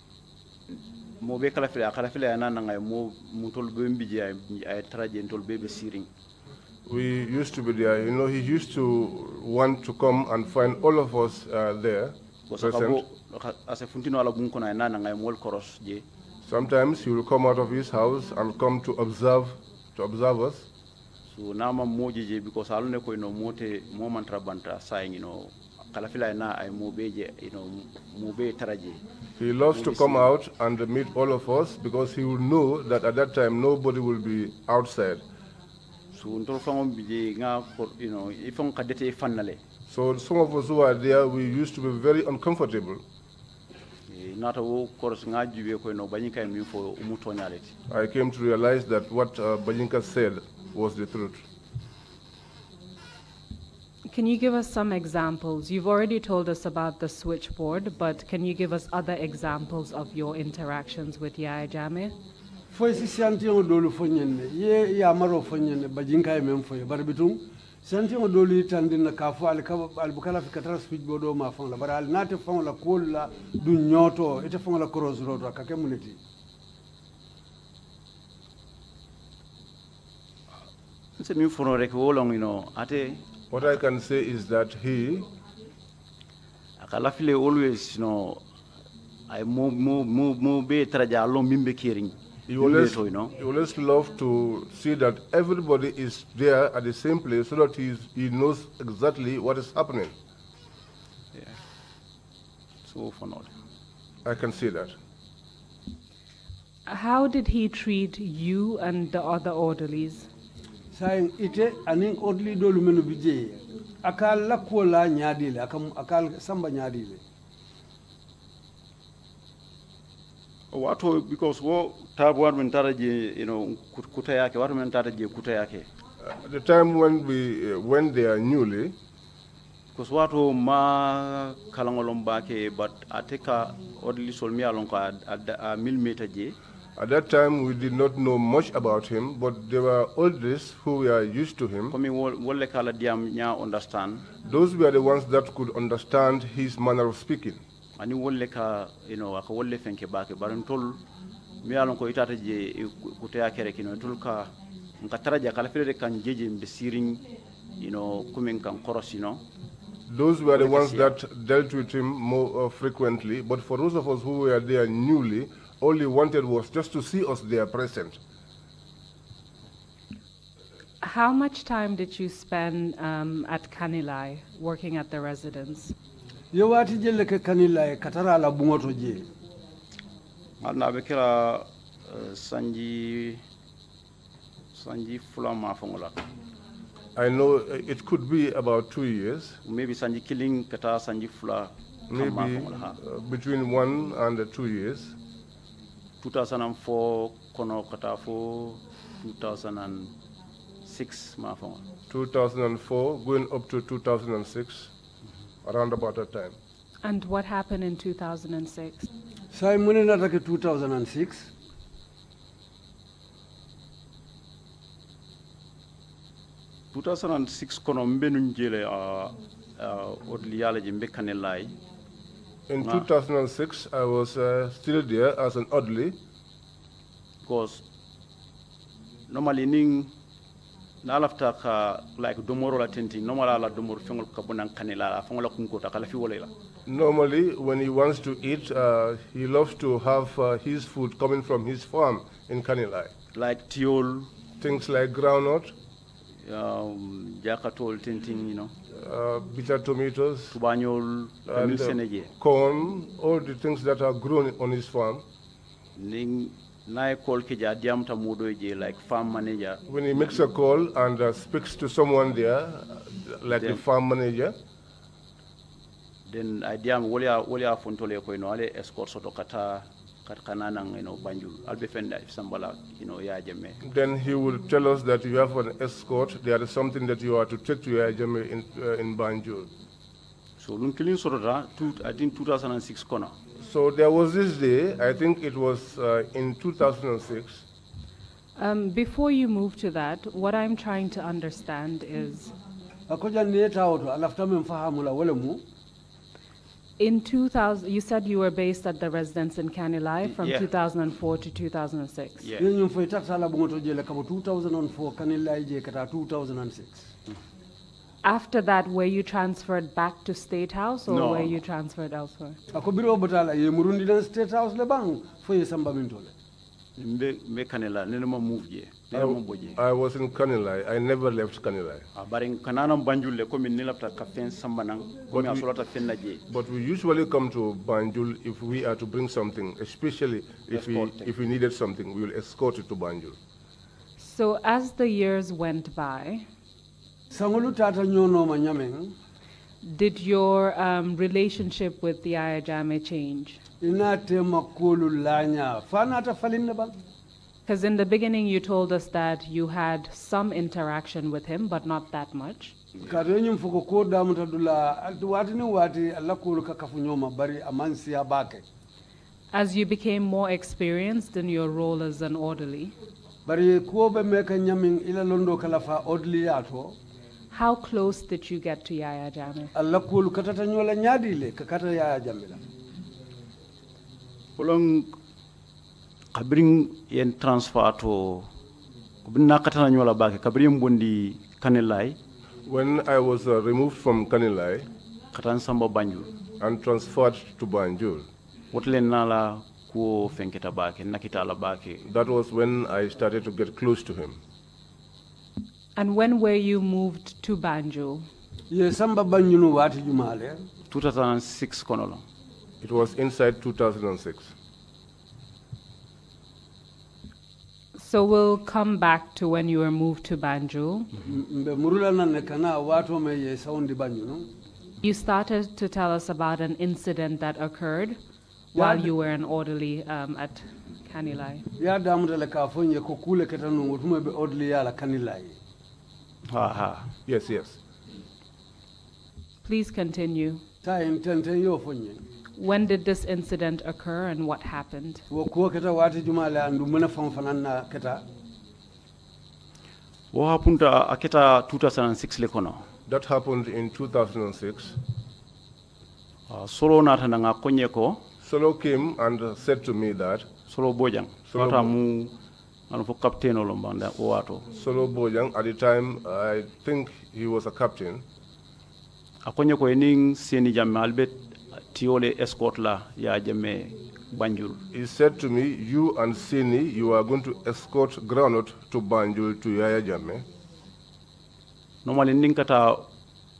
mo be kala fila na nanga mo mutol be mbiji ay traje ntol be siring. We used to be there. You know, he used to want to come and find all of us there present. Sometimes he will come out of his house and come to observe us. So nama moji because alone ko mote momantra banta saying kalafila na ay mobeje mobe taraje. He loves to come out and meet all of us because he will know that at that time nobody will be outside. So so some of us who are there, we used to be very uncomfortable. I came to realize that what Bajinka said was the truth. Can you give us some examples? You've already told us about the switchboard, but can you give us other examples of your interactions with Yaya Jammeh? Foi si santiong dolu fonyenne ye ya maro fonyenne Bajinka mem foi barbitum santiong dolu tandina ka fo al bukala fi katara switchboard ma fon la baral nate fon la kolla du nyoto ite fon la cross road ka kemuniti. What I can say is that he always, I move be traja along mimbe caring. He always love to see that everybody is there at the same place so that he knows exactly what is happening. Yeah. So for now, I can see that. How did he treat you and the other orderlies? saying ite aning odli dolu menu bije akal la kola nyaadile akal samba nyaadile wato because wo tabu wan men taraje kuta yake wato men taraje kuta yake the time when we went there newly, because wato ma kalangolom bake but ateka odli sol mi alon ko a millimeter je. At that time, we did not know much about him, but there were others who were used to him. Those were the ones that could understand his manner of speaking. Ani wolle ka aka wolle fenke bake baran tol mi alon ko itata je kutaya kere kino tol ka nka taraja kala fere kan jeje mbe siring kumen kan korosino. Those were the ones that dealt with him more frequently, but for those of us who were there newly, all he wanted was just to see us there present. How much time did you spend at Kanilai, working at the residence? Yowati jelle ke Kanilai katara la bungoto je. Anna bekira sanji fula ma fongola. I know it could be about 2 years. Maybe sanji killing kata sanji fula. Maybe between 1 and 2 years. 2004 kono kata fo 2006 ma fongola. 2004 going up to 2006, around about that time. And what happened in 2006? Sai mune na take 2006. 2006 kono mbenu njele odli yala je mbe Kanilai. In 2006, I was still there as an oddly. Because normally ning na lafta ka like domoro la tenti normally la domoro fengol ka bonan Kanilai fengol kunko ta kala fi wolela. Normally, when he wants to eat, he loves to have his food coming from his farm in Kanilai. Like tiol. Things like groundnut. Jakatol tinting, bitter tomatoes, tubanyol, and corn, all the things that are grown on his farm. Ning na call kija diamta mudoje like farm manager. When he makes a call and speaks to someone there, like the farm manager, then I diam wolia fontole ko ale escort soto kata kananang Banjul albe fenda if sambala ya jeme. Then he would tell us that you have an escort. There is something that you are to take to Yajame in Banjul. So lunkilin sorota I think 2006 kona. So there was this day, I think it was in 2006. Before you move to that, what I'm trying to understand is in 2000, you said you were based at the residence in Kanilai from 2004 to 2006. Yeah. 2006. After that, were you transferred back to State House or were you transferred elsewhere? I was in Kanilai. I never left Kanilai. But we usually come to Banjul if we are to bring something, especially if we needed something, we will escort it to Banjul. So as the years went by, did your relationship with the Ayajame change? Because in the beginning you told us that you had some interaction with him, but not that much. As you became more experienced in your role as an orderly, how close did you get to Yaya Jammeh? Kabring yen transfer to nakatana nyola bake kabring bondi Kanilai. When I was removed from Kanilai katan samba Banjul and transferred to Banjul, wotlen nala ko fenketa bake nakita la bake. That was when I started to get close to him. And when were you moved to Banjul? 2006 konolo. It was inside 2006. So we'll come back to when you were moved to Banjul. You started to tell us about an incident that occurred while you were an orderly at Kanilai. Yes, yes. Please continue. When did this incident occur and what happened? What happened aketa 2006 lekono? That happened in 2006. Solo natananga konyeko. Solo came and said to me that. Solo Bojang. Solo mu anfo captain olombanda owato. Solo Bojang, at the time I think he was a captain. Akonyeko ening seni jamme albet tiole escort la ya jamme Banjul. He said to me, you and Sini, you are going to escort Granot to Banjul to Yaya Jamme. Normally ninkata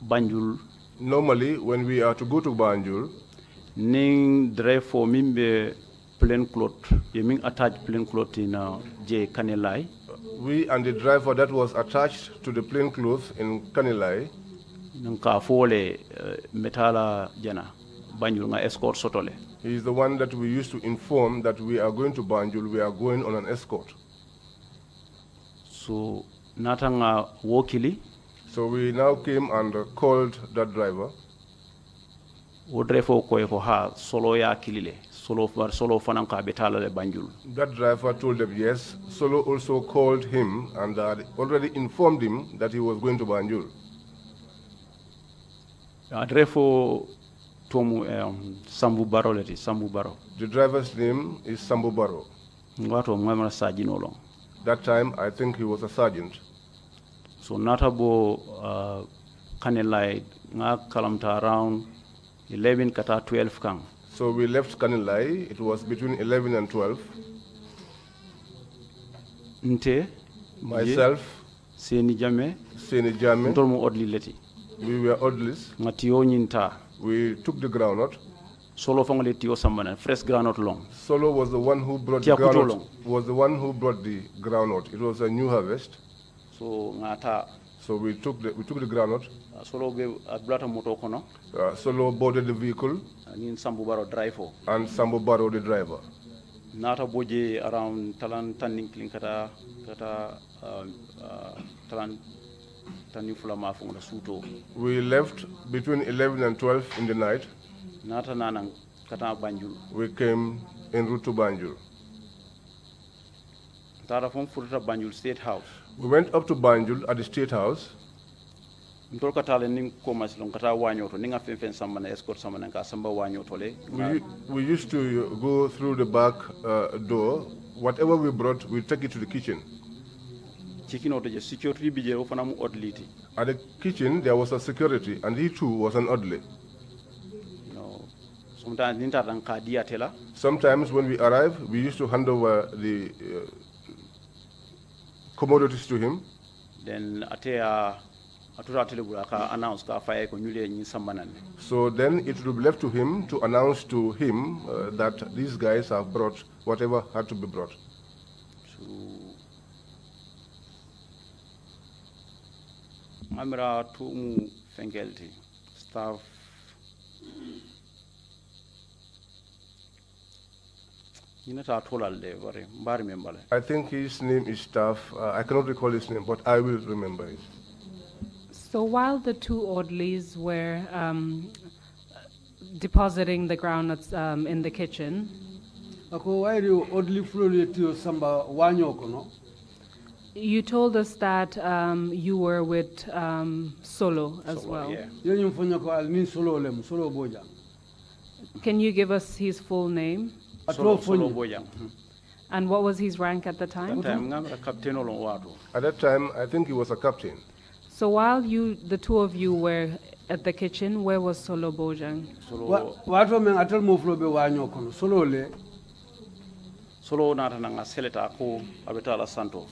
Banjul. Normally when we are to go to Banjul, ning drive for mimbe plain cloth. Yeming attached plain cloth in J Kanilai. We and the driver that was attached to the plain clothes in Kanilai. Nka fole metala jana Banjul nga escort sotole. He is the one that we used to inform that we are going to Banjul, we are going on an escort. So natanga wokili. So we now came and called that driver. Solo ya kilile. Solo fananka betala le Banjul. That driver told them yes. Solo also called him and already informed him that he was going to Banjul. Sambu Baro leti, Sambu Baro. The driver's name is Sambu Baro. That time I think he was a sergeant. So natabo Kanilai nga kalamta around 11 kata 12 kang. So we left Kanilai, it was between 11 and 12. Nte myself, Seni Jame, Ntolmu Odli leti. We were oddlies. Matio nyinta. We took the groundnut. Solo fangale tio sambana, fresh groundnut long. Solo was the one who brought the groundnut. Was the one who brought the groundnut. It was a new harvest. So ngata. So we took the groundnut. Solo be blata moto kono. Solo boarded the vehicle. And Sambu Baro driver. And Sambu Baro the driver. Nata boje around talan tanding kata talan. We left between 11 and 12 in the night. We came en route to Banjul. State House. We went up to Banjul at the State House. We used to go through the back door. Whatever we brought, we take it to the kitchen. At the kitchen, there was a security, and he too was an oddly. Sometimes when we arrive, we used to hand over the commodities to him. Then so then it would be left to him to announce to him that these guys have brought whatever had to be brought. Amra tumu fengelti staff I think his name is Staff. I cannot recall his name, but I will remember it. So while the two orderlies were depositing the groundnuts in the kitchen, you told us that you were with Solo as well. Yeah. Can you give us his full name? Solo Bojang. And what was his rank at the time? At that time, I think he was a captain. So while the two of you were at the kitchen, where was Solo Bojang? Solo nata nanga seleta ko abetala santo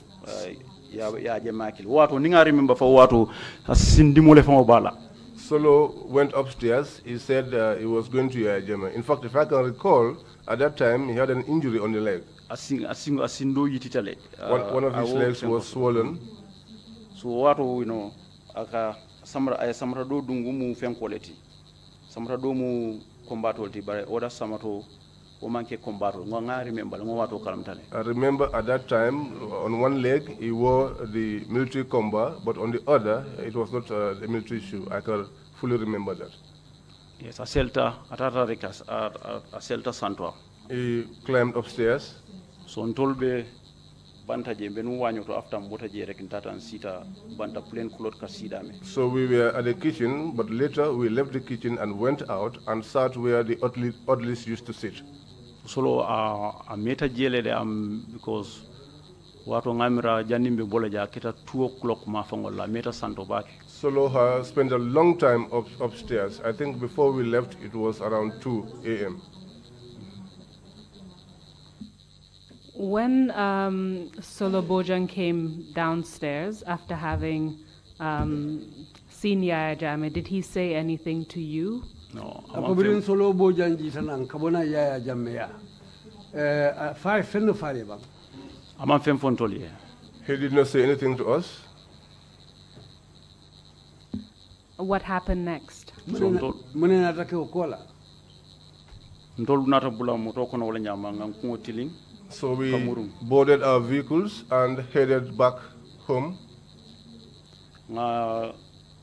ya jemakil wato ninga remember for wato sindimole fa bala. Solo went upstairs. He said he was going to Yajama. In fact, if I can recall, at that time he had an injury on the leg. asindo yititale. One of his legs was swollen. So wato aka samra do dungu mu fen quality. Samra do mu combatol ti bare oda samato o manke combatol nga remember ngo wato kalamtale. I remember at that time on one leg he wore the military combat, but on the other it was not a military shoe. I can fully remember that. Yes, a Celta atata rekas a Celta Santua. He climbed upstairs. So ntolbe banta je benu wanyo to after mbota je rek ntata sita banta plain cloth ka sida me. So we were at the kitchen, but later we left the kitchen and went out and sat where the oddlies used to sit. Solo a meta jele de because wato ngamira janimbe bola ja kita 2 o'clock ma fangola meta santo back. Solo spent a long time upstairs. I think before we left it was around 2 a.m. When Solo Bojang came downstairs after having seen Yaya Jammeh, did he say anything to you? No. Akobirin Solo Bojang jitanang kabona Yaya Jammeh ya. Five fendo fare bang. Aman fem fontoli. He did not say anything to us. What happened next? Munena take okola. Ntol nata bula moto kono wala nyama ngam ko tiling. So we boarded our vehicles and headed back home. Nga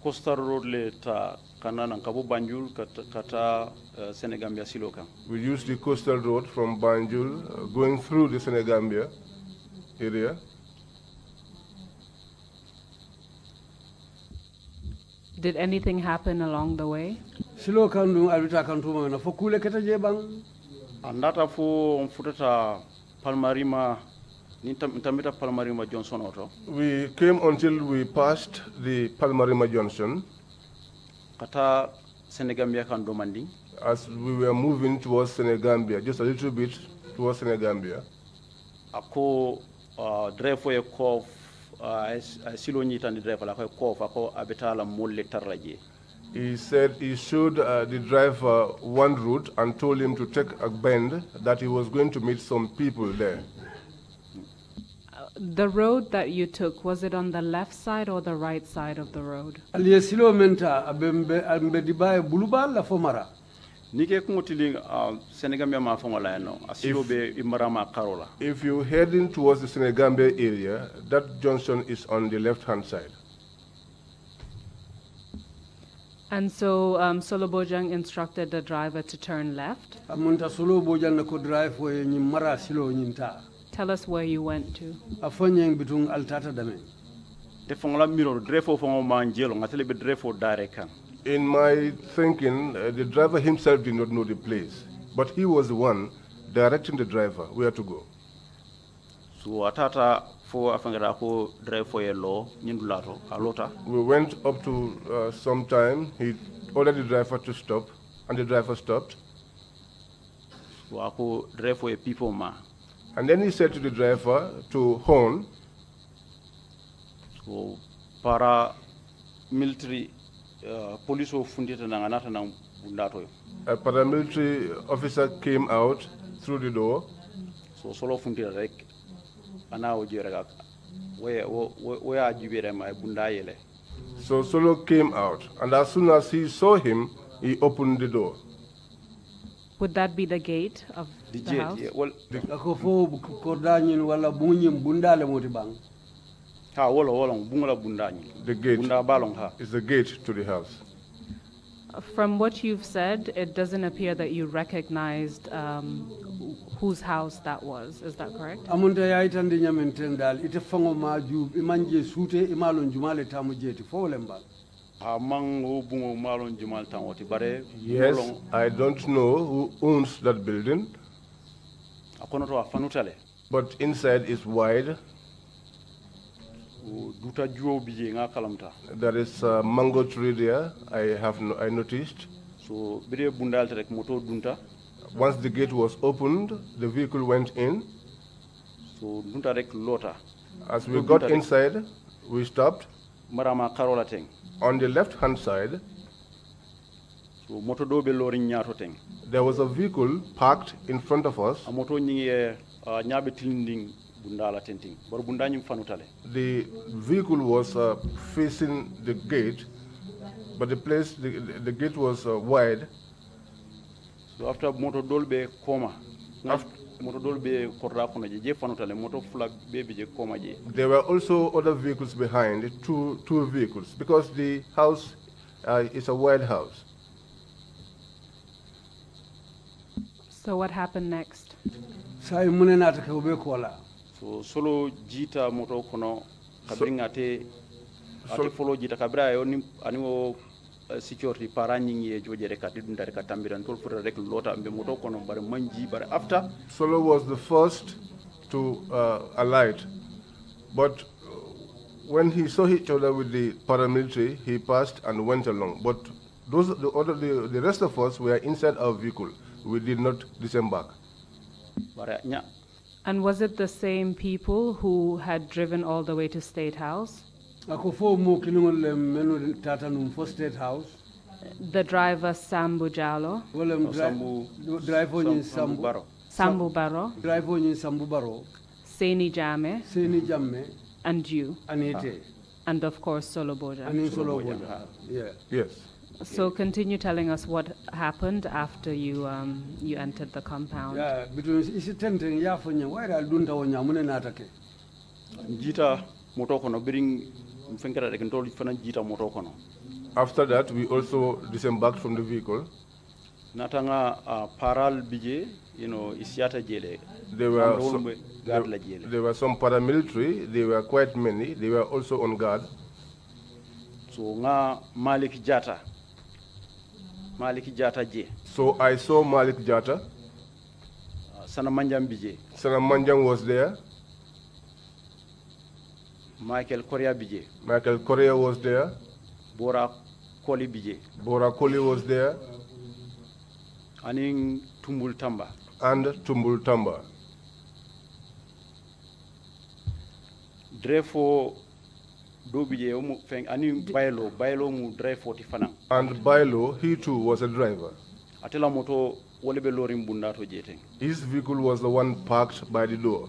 Coastal Road le ta kanana kabu Banjul kata Senegambia Siloka. We used the coastal road from Banjul going through the Senegambia area. Did anything happen along the way? Siloka ndu alita kantuma na fokule keta je bang. Andata fo mfutata Palmarima Nitamita Palmarima Johnson auto. We came until we passed the Palmarima Junction. Kata Senegambia kan domandi. As we were moving towards Senegambia, just a little bit towards Senegambia. Ako driver ye kof silo nyita ni driver la ko kof ako abetala molle tarraje. He said he showed the driver one route and told him to take a bend, that he was going to meet some people there. The road that you took, was it on the left side or the right side of the road? Aliyesilo menta ambe dibaye bulubal la fomara. Nike kumutiling Senegambia ma fongola no asilo be imarama karola. If you heading towards the Senegambia area, that junction is on the left-hand side. And so Solo Bojang instructed the driver to turn left. Amunta Solo Bojang na ko drive wo nyi mara silo nyinta. Tell us where you went to. Afonyeng bitung altata dame. De fongola miro driver fongo manjelo ngatele be driver direct kan. In my thinking, the driver himself did not know the place, but he was the one directing the driver where to go. So atata for afangara ko driver yellow nyindulato alota. We went up to some time. He ordered the driver to stop, and the driver stopped. So ako driver people ma. And then he said to the driver to horn. So para military police of fundita nanganata nang bundato. A paramilitary officer came out through the door. So solo fundita rek anao jiraga where jibere my bundayele. So Solo came out, and as soon as he saw him, he opened the door. Would that be the gate of the house? Yeah, well, Ako fo kordanyin wala bunyim bundale moti bang. ha wala bungala bundani. The gate Bunda balong ha. is the gate to the house. From what you've said, it doesn't appear that you recognized whose house that was. Is that correct? Amunta ya itandi nyamentendal ite fango maju imanje sute imalon jumale tamu jeti fo lemba. Among bungo malon jumal tangoti bare. Yes, I don't know who owns that building, Akono to afanutale. but inside is wide. Duta juo bije nga kalamta. There is a mango tree there. I noticed. So bide bundal rek moto dunta. Once the gate was opened, the vehicle went in. So dunta rek lota. As we got inside, we stopped. Marama karola teng. On the left-hand side, So moto do be lori nyato teng. there was a vehicle parked in front of us. A moto nyingi nyabe tilinding bundala tenting bar bundanyum fanutale. The vehicle was facing the gate, but the gate was wide. So after motor dolbe coma, motor dolbe korra kono je fanutale motor flag baby je coma je. There were also other vehicles behind, two vehicles, because the house is a wide house. So what happened next? Sai mune nata ke ube kola. So solo jita moto kono kabring ate follow jita kabra yo ni animo security paranying ye joje rek ati dum dare ka tambiran tol fura rek lota ambe moto kono bare manji bare after Solo was the first to alight, but when he saw each other with the paramilitary, he passed and went along. But the rest of us were inside our vehicle. We did not disembark. And was it the same people who had driven all the way to State House? Ako fo mo kilingol le menu tata num for State House. The driver Sambu Jallo. Driver ni Sambu Baro. Sambu Baro. Driver ni Sambu Baro. Seni Jame. Seni Jame. And you. Anite. And of course Solo Boja. And Solo Boja. Yeah. Yes. So continue telling us what happened after you entered the compound. Yeah, between isi tenten ya fonya why dal dunta wonya mune natake. Jita moto kono bring mfenkara rek ndol fana jita moto kono. After that, we also disembarked from the vehicle. Natanga paral bije, isiata jele. There were some paramilitary. They were quite many. They were also on guard. So nga Malik Jata je. So I saw Malik Jata. Sana Manjang bije. Sana Manjang was there. Michael Korea bije. Michael Korea was there. Bora Koli bije. Bora Koli was there. Aning Tumbul Tamba. And Tumbul Tamba. Drefo do bije ani Bailo mu drive 40 fanang. And Bailo, he too was a driver. Atela moto wole be lorim bundato jeteng. His vehicle was the one parked by the door.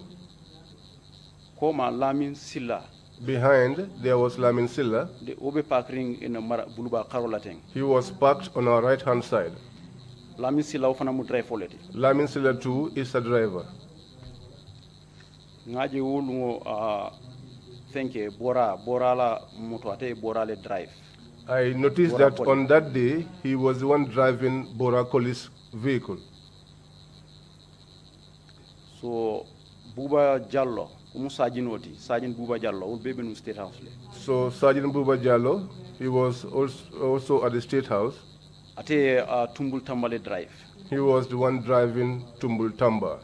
Koma Lamin Silla. Behind, there was Lamin Silla. The Obe parking in a Buluba Karolateng. He was parked on our right-hand side. Lamin Silla ofana mu drive foleti. Lamin Silla too is a driver. Ngaje wulungo thenke bora la moto ate bora le drive. I noticed Bora that Koli. on that day, he was the one driving Bora Koli's vehicle. So Buba Jallo, Sergeant Buba Jallo, will be in State House. So Sergeant Buba Jallo, he was also at the State House. Ate Tumbul Tambale drive. He was the one driving Tumbul Tamba.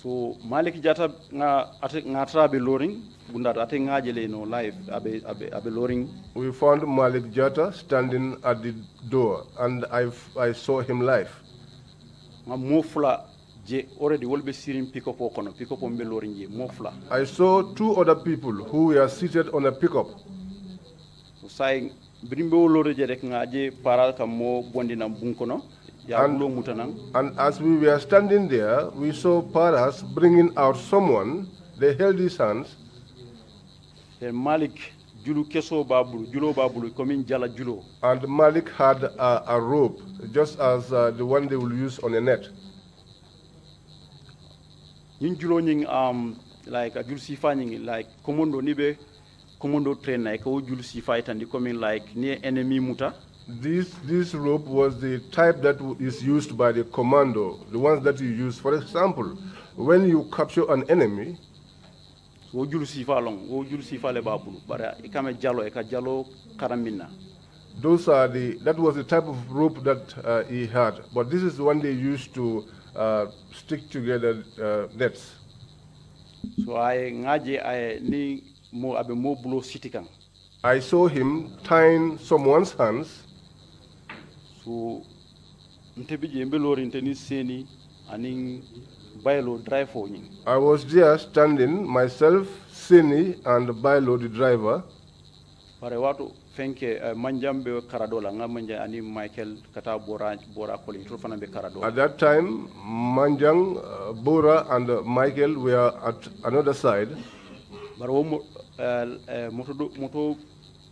So Malik Jata nga trabe loring bunda ate ngajele no live abe loring. We found Malik Jata standing at the door, and I saw him live. Nga mofla je already will be seeing pick up on be loring je mofla. I saw two other people who were seated on a pickup. So saying brimbe lore je rek ngaje paral kam mo bondi na bunkono. And as we were standing there, we saw Paras bringing out someone. They held his hands. Malik Julu Keso Julo Babulu coming Jala Julo. And Malik had a rope, just as the one they will use on a net. Yin Julo like a Yusupha like commando nibe commando train like o Yusupha and coming like near enemy muta. This rope was the type that is used by the commando, the ones that you use. For example, when you capture an enemy, o Yusupha long, o Yusupha le babulu, but ikame jalo eka jalo karamina. That was the type of rope that he had. But this is the one they used to stick together nets. So I saw him tying someone's hands. So seni aning Bailo drive for him. I was there standing, myself, Sini, and Bailo, the driver. Bare watu fenke manjambe karadola nga manja ani Michael kata bora koli to fana be karadola. At that time, Manjang, Bora, and Michael were at another side. Bare wo moto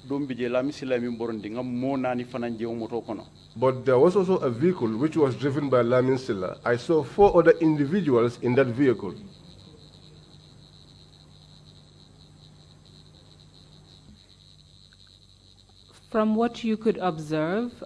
dombi je la misila mi borondi ngam mo nani fana je moto kono. But there was also a vehicle which was driven by Lamin Silla. I saw 4 other individuals in that vehicle. From what you could observe,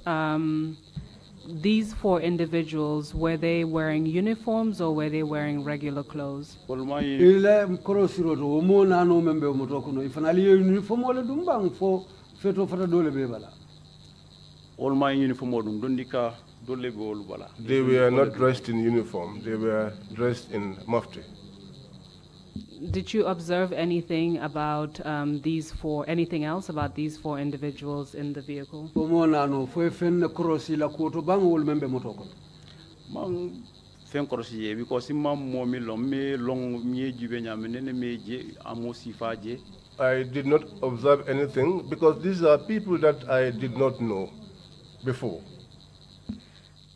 these 4 individuals, were they wearing uniforms or were they wearing regular clothes? Ila mkorosiro to omo na no membe moto kono ifanali uniform wala dumbang fo feto fata dole be bala. All my uniform odum dondika dole be ol bala. They were not dressed in uniform. They were dressed in mufti. Did you observe anything about anything else about these 4 individuals in the vehicle? Omo na no fo fen korosi la ko to bang wol membe moto kono. Mang fen korosi because imam momi me long me jibe nyame nene me je amosi faje. I did not observe anything because these are people that I did not know before.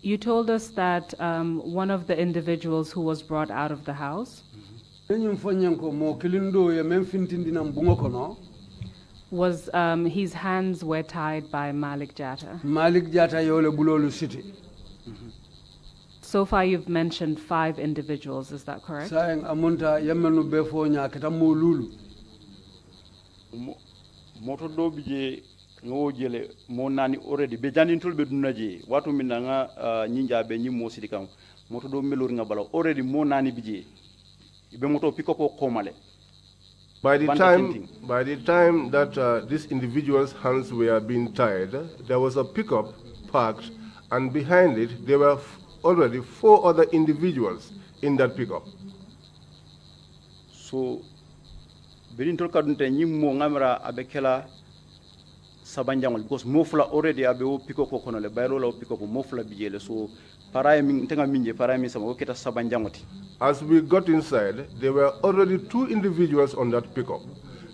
You told us that one of the individuals who was brought out of the house was his hands were tied by Malik Jatta. Malik Jatta yole bulolu city. So far you've mentioned 5 individuals, is that correct? Saying amunta yemenu befo nya keta molulu. Moto do bije ngo jele mo nani already be janin tulbe dunaje watu minanga nyinja be nyi mo sidi kam moto do melori nga bala already mo nani bije be moto pick up komale. By the time that these individuals' hands were being tied, there was a pickup parked, and behind it there were already 4 other individuals in that pickup. So benin tol kadunte nyi mo ngamra abekela sabanjangol because mofla already abe o pickup ko kono le bayro la o pickup mofla bijele so paray min tenga minje paray min sama o keta sabanjangoti. As we got inside, there were already 2 individuals on that pickup.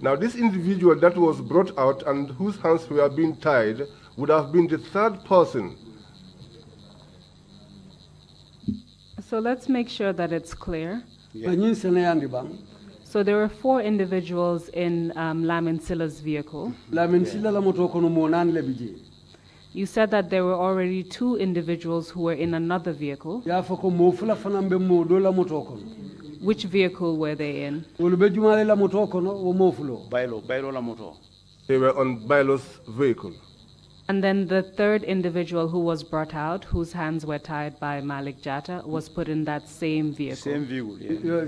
Now, this individual that was brought out and whose hands were being tied would have been the 3rd person. So let's make sure that it's clear. Yeah. So there were 4 individuals in Lamin Silla's vehicle. Lamin Silla la moto kono mo nan le bije. You said that there were already 2 individuals who were in another vehicle. Which vehicle were they in? They were on Bailo's vehicle. And then the 3rd individual who was brought out, whose hands were tied by Malik Jatta, was put in that same vehicle. Same vehicle, yeah.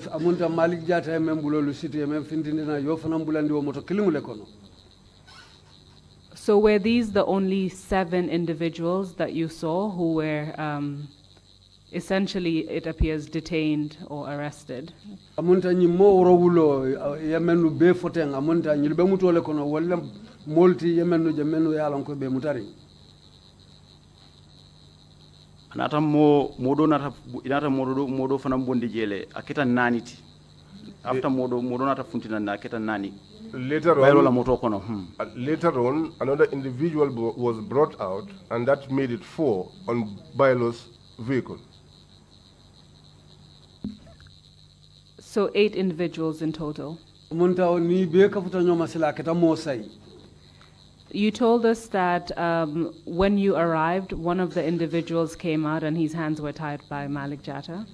So were these the only 7 individuals that you saw who were essentially, it appears, detained or arrested? Anata modo inata modo fana bondi jele aketa naniti after modo nata funtina na aketa nani. Later on, another individual was brought out, and that made it 4 on Bailo's vehicle. So 8 individuals in total. You told us that when you arrived, one of the individuals came out and his hands were tied by Malik Jatta.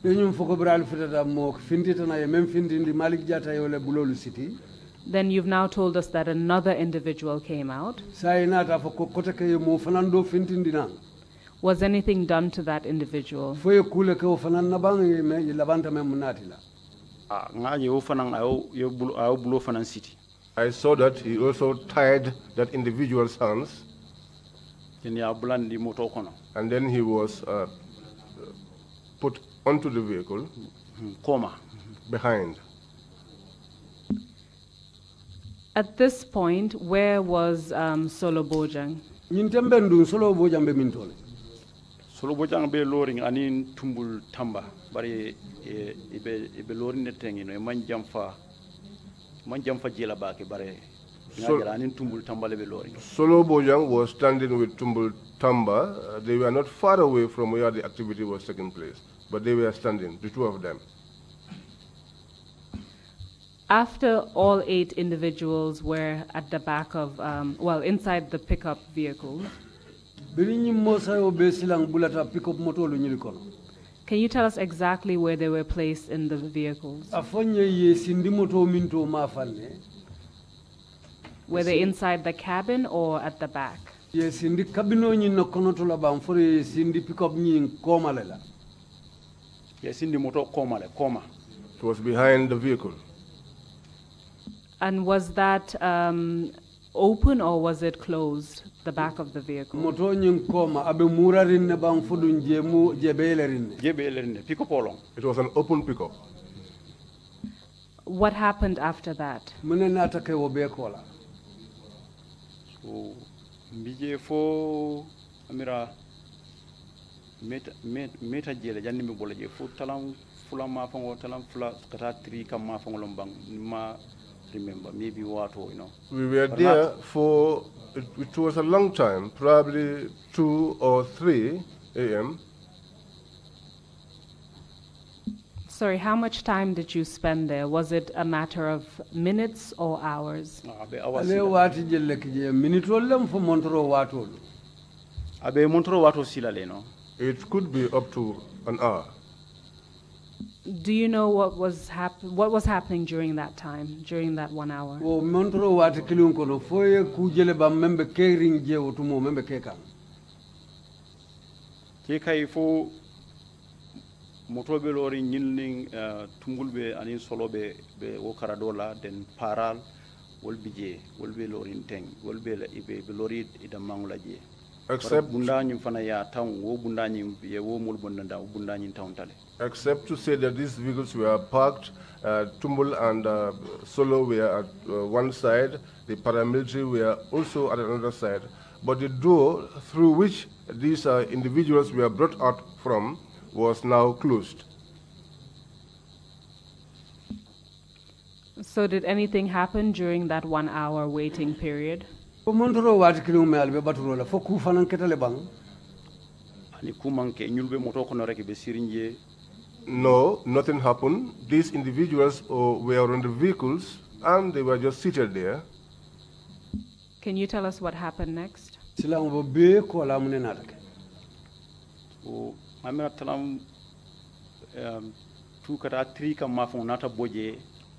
Then you've now told us that another individual came out. Was anything done to that individual? I saw that he also tied that individual's hands. And then he was put onto the vehicle. Behind. At this point, where was Solo Bojang? Solo Bojang be loring anin tumbul tamba bari ibe loring neteng ino manjamfa jela bake bare Solo Bojang was standing with Tumbul Tamba. They were not far away from where the activity was taking place, but they were standing, the two of them. After all 8 individuals were at the back of, inside the pickup vehicles, can you tell us exactly where they were placed in the vehicles? Were they inside the cabin or at the back? Yes, in the cabin pickup yes, in the motor coma. It was behind the vehicle. And was that open or was it closed, the back of the vehicle? It was an open pickup. What happened after that? So, mbije fo amira meta jele janni mi bola je fo talam fula ma fango talam fula kata 3 kam ma fango lombang ma remember maybe wato, you know. We were there for it was a long time, probably 2 or 3 a.m. Sorry, how much time did you spend there? Was it a matter of minutes or hours? It could be up to an hour. Do you know what was happening during that time, during that 1 hour? Motobe lori nyilning tumbulbe anin solobe be wokaradola den paral wolbije wolbe lori teng wolbe ibe lori ida mangulaje except bundanyi fana ya town wo bundanyi ye wo mul bondanda bundanyi town tale except to say that these vehicles were parked, Tumbul and Solo were at one side, the paramilitary were also at another side, but the door through which these individuals were brought out from was now closed. So did anything happen during that 1 hour waiting period? No, nothing happened. These individuals were on the vehicles and they were just seated there. Can you tell us what happened next?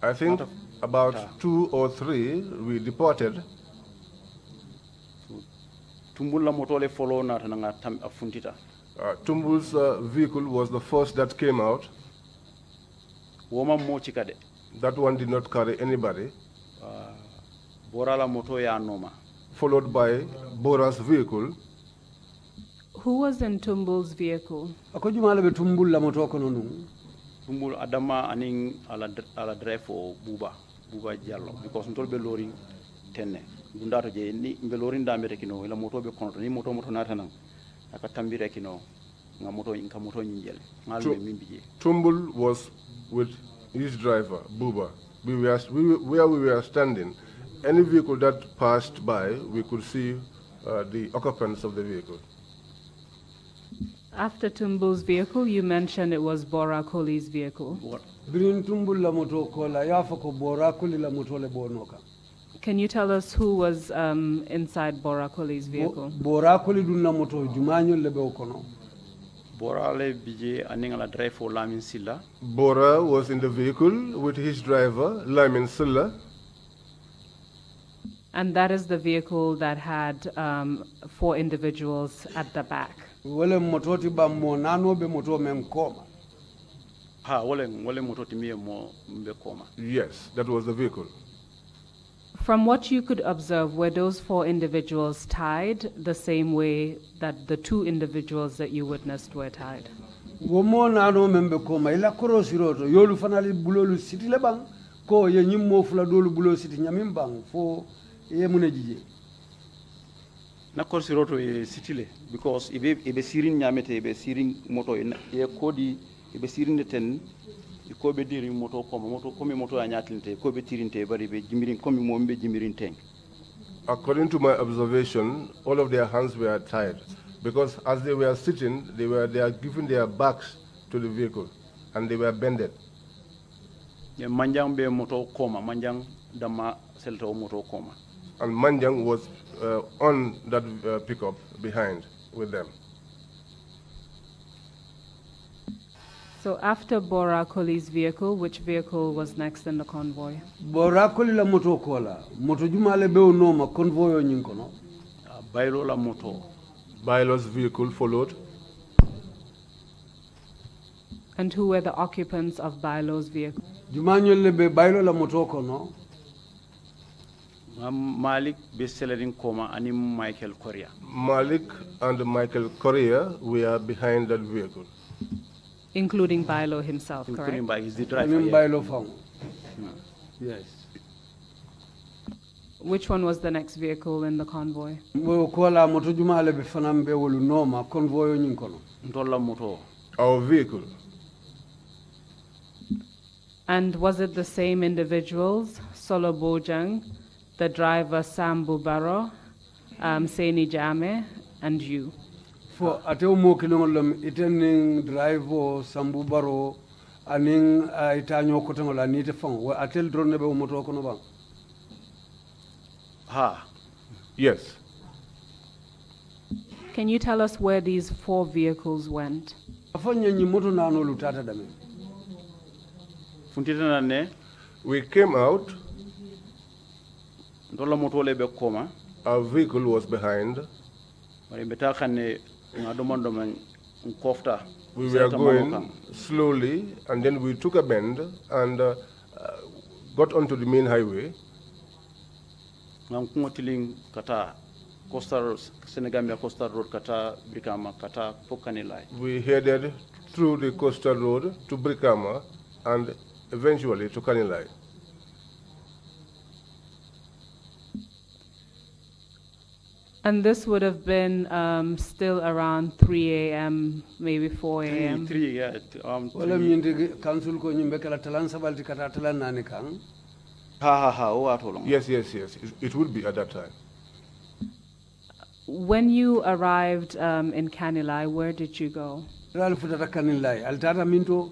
I think about 2 or 3 we deported. Tumbul's vehicle was the first that came out. That one did not carry anybody. Followed by Bora's vehicle. Who was in Tumbul's vehicle? Tumbul adama aning ala drive for Buba Jallo because ntolbe loring tenne bundato je ni mbe loring da mere kino ila moto be konto ni moto nata nan aka tambire kino nga moto inka moto nyinjele ngalme mimbije. Tumbul was with his driver Buba. Where we were standing, any vehicle that passed by, we could see the occupants of the vehicle. After Tumbul's vehicle, you mentioned it was Bora Koli's vehicle. Can you tell us who was inside Bora Koli's vehicle? Bora was in the vehicle with his driver, Lamin Silla. And that is the vehicle that had 4 individuals at the back. Yes, that was the vehicle. From what you could observe, were those 4 individuals tied the same way that the 2 individuals that you witnessed were tied? Nakor siroto e sitile because ibe sirin nyamete ibe sirin moto e kodi ibe sirin ten ko be diri moto ko moto ya nyatlinte ko be tirinte bari be jimirin ko mi mo be jimirin ten According to my observation, all of their hands were tied because as they were sitting, they are giving their backs to the vehicle and they were bended. Manjang be moto koma, manjang dama selto moto koma. And Manjang was on that pickup behind with them. So after Borakoli's vehicle, which vehicle was next in the convoy? Borakoli la moto kola. Moto jumale be noma convoy o nyinkono. Bailo la moto. Bailo's vehicle followed. And who were the occupants of Bailo's vehicle? Jumanyole be Bailo la moto kono. Malik be selling coma and Michael Korea. Malik and Michael Korea were behind that vehicle. Including Bailo himself, including correct? He's the driver. Bailo found. Yes. Which one was the next vehicle in the convoy? Kola moto jumale be fanambe wolu noma convoy o nyinkono. Ntola moto. Our vehicle. And was it the same individuals, Solo Bojang, the driver Sambu Baro, Seni Jame, and you? For ateu mo kilongolom itening driver Sambu Baro aning itanyo kotengola nite fong wa atel drone be moto kono bang. Ha. Yes. Can you tell us where these 4 vehicles went? Afonye nyi moto na no lutata dame. Funtita ne. We came out. Ntola moto le be koma. Our vehicle was behind. Mari beta khane ngadomondo man nkofta. We were going slowly and then we took a bend and got onto the main highway. Ngamkungotiling kata Coastal Senegambia Coastal Road kata Brikama kata Pokanilai. We headed through the coastal road to Brikama and eventually to Kanilai. And this would have been still around 3 a.m., maybe 4 a.m. 3, yeah. Wala mindi council ko nyimbe kala talan sabalti kata talan nani kang. Yes. It would be at that time. When you arrived in Kanilai, where did you go? Ral futata Kanilai. Altata minto.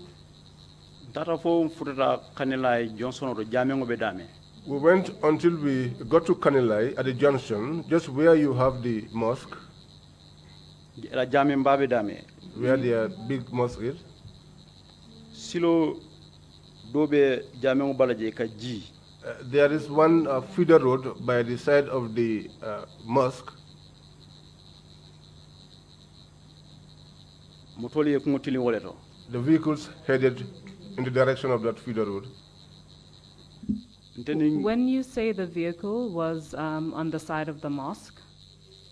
Tata fo futata Kanilai Johnson or Jamengo Bedame. We went until we got to Kanilai at the junction, just where you have the mosque. La Jamen Babedame. Where the big mosque is. Silo Dobe Jamengo Balaje Kaji. There is one feeder road by the side of the mosque. The vehicles headed in the direction of that feeder road. When you say the vehicle was on the side of the mosque,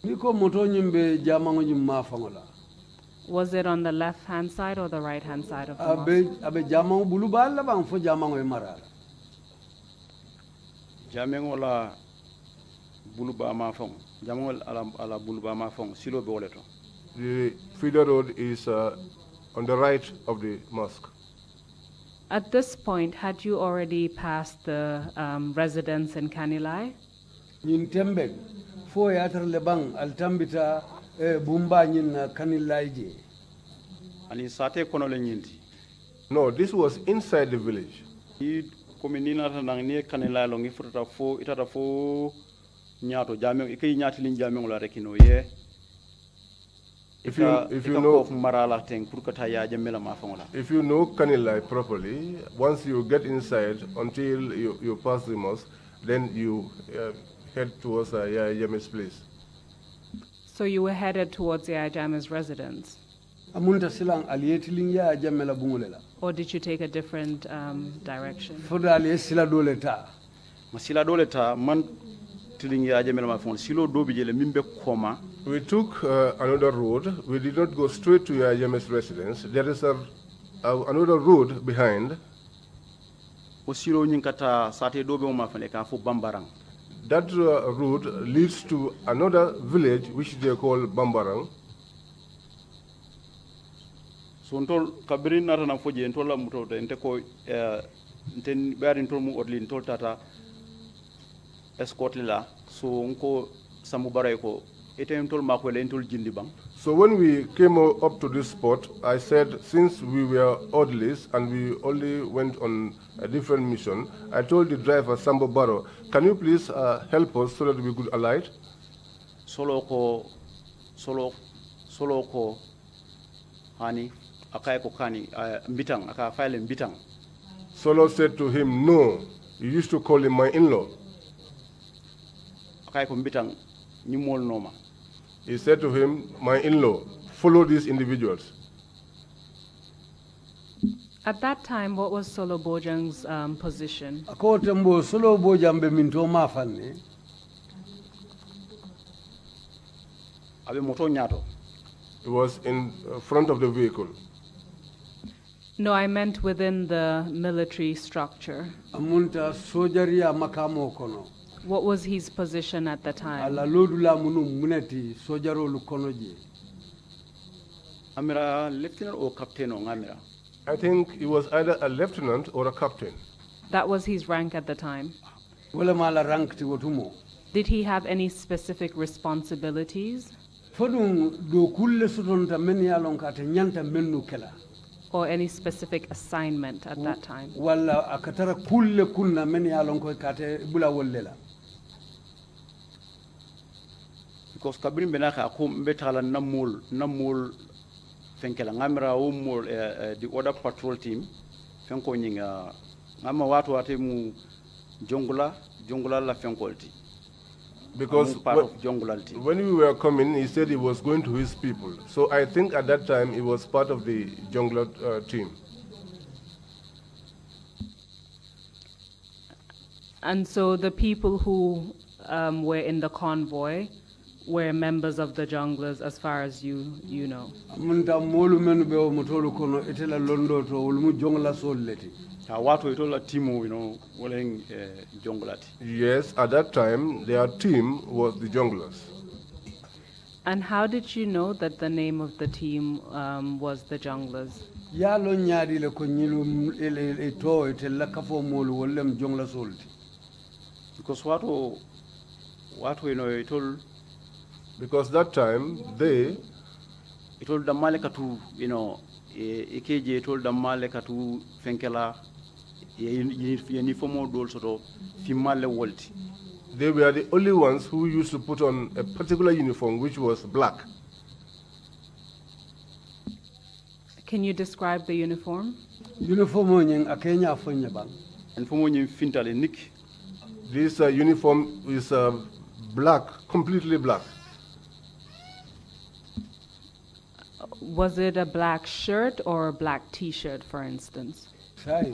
was it on the left-hand side or the right-hand side of the mosque? Jamengo la buluba mafong. Jamengo ala buluba mafong. Silo beoleto. The feeder road is on the right of the mosque. At this point, had you already passed the residence in Kanilai? In Tembeg, 4 yatar lebang altambita bumba nyin Kanilai je. Ani sate kono le nyinti. No, this was inside the village. Kominina nang ne Kanilai longi futata fo itata fo nyato jameng ikay nyati lin jameng la rekino ye. If you know Kanilai properly, once you get inside until you pass the mosque, then you head towards Yaya Jame's place. So you were headed towards Yaya Jame's residence? Or did you take a different direction? We took another road. We did not go straight to Yajame's residence. There is another road behind. That road leads to another village which they call Bambarang. So ntol kabiri nata na foje ntola muto ente ko enten bari ntol mu odli ntol tata escort la So unko samubara ko etentol makwele entol jindi bang. So when we came up to this spot, I said, since we were orderlies and we only went on a different mission, I told the driver, Sambo Baro, can you please help us so that we could alight? Solo ko hani akai ko kani mbitang aka file mbitang. Solo said to him, no, you used to call him my in-law. Akai ko mbitang ni mol noma. He said to him, my in-law, follow these individuals. At that time, what was Solo Bojang's position? Akotembo Solo Bojambe minto mafane. Abe moto nyato. He was in front of the vehicle. No, I meant within the military structure. Amunta sojaria makamo kono. What was his position at the time? Ala lodula munu muneti sojaro lukonoje. Amira lieutenant or captain or ngamira? I think he was either a lieutenant or a captain. That was his rank at the time. Wala mala rank ti wotumo. Did he have any specific responsibilities? Fodum do kulle sotonta men yalon ka te nyanta mennu kela. Or any specific assignment at that time? Wala akatara kulle kunna men yalon ko ka te bula wollela. Because kabrin benaka akum betala namul fenkela ngamira umul the other patrol team fenko nyinga ngama watu watemu jongula la fenkolti. Because when we were coming, he said he was going to his people. So I think at that time he was part of the jungler team. And so the people who were in the convoy were members of the junglers, as far as you know. Yes, at that time their team was the junglers. And how did you know that the name of the team was the junglers? Because what we know it all. Because that time they told the Malekatu, EKJ told the Malekatu Fenkela uniform dolls sort of female world. They were the only ones who used to put on a particular uniform which was black. Can you describe the uniform? Uniform akenya fonya bang. And for when fintale nick. This uniform is black, completely black. Was it a black shirt or a black T-shirt, for instance? Sai,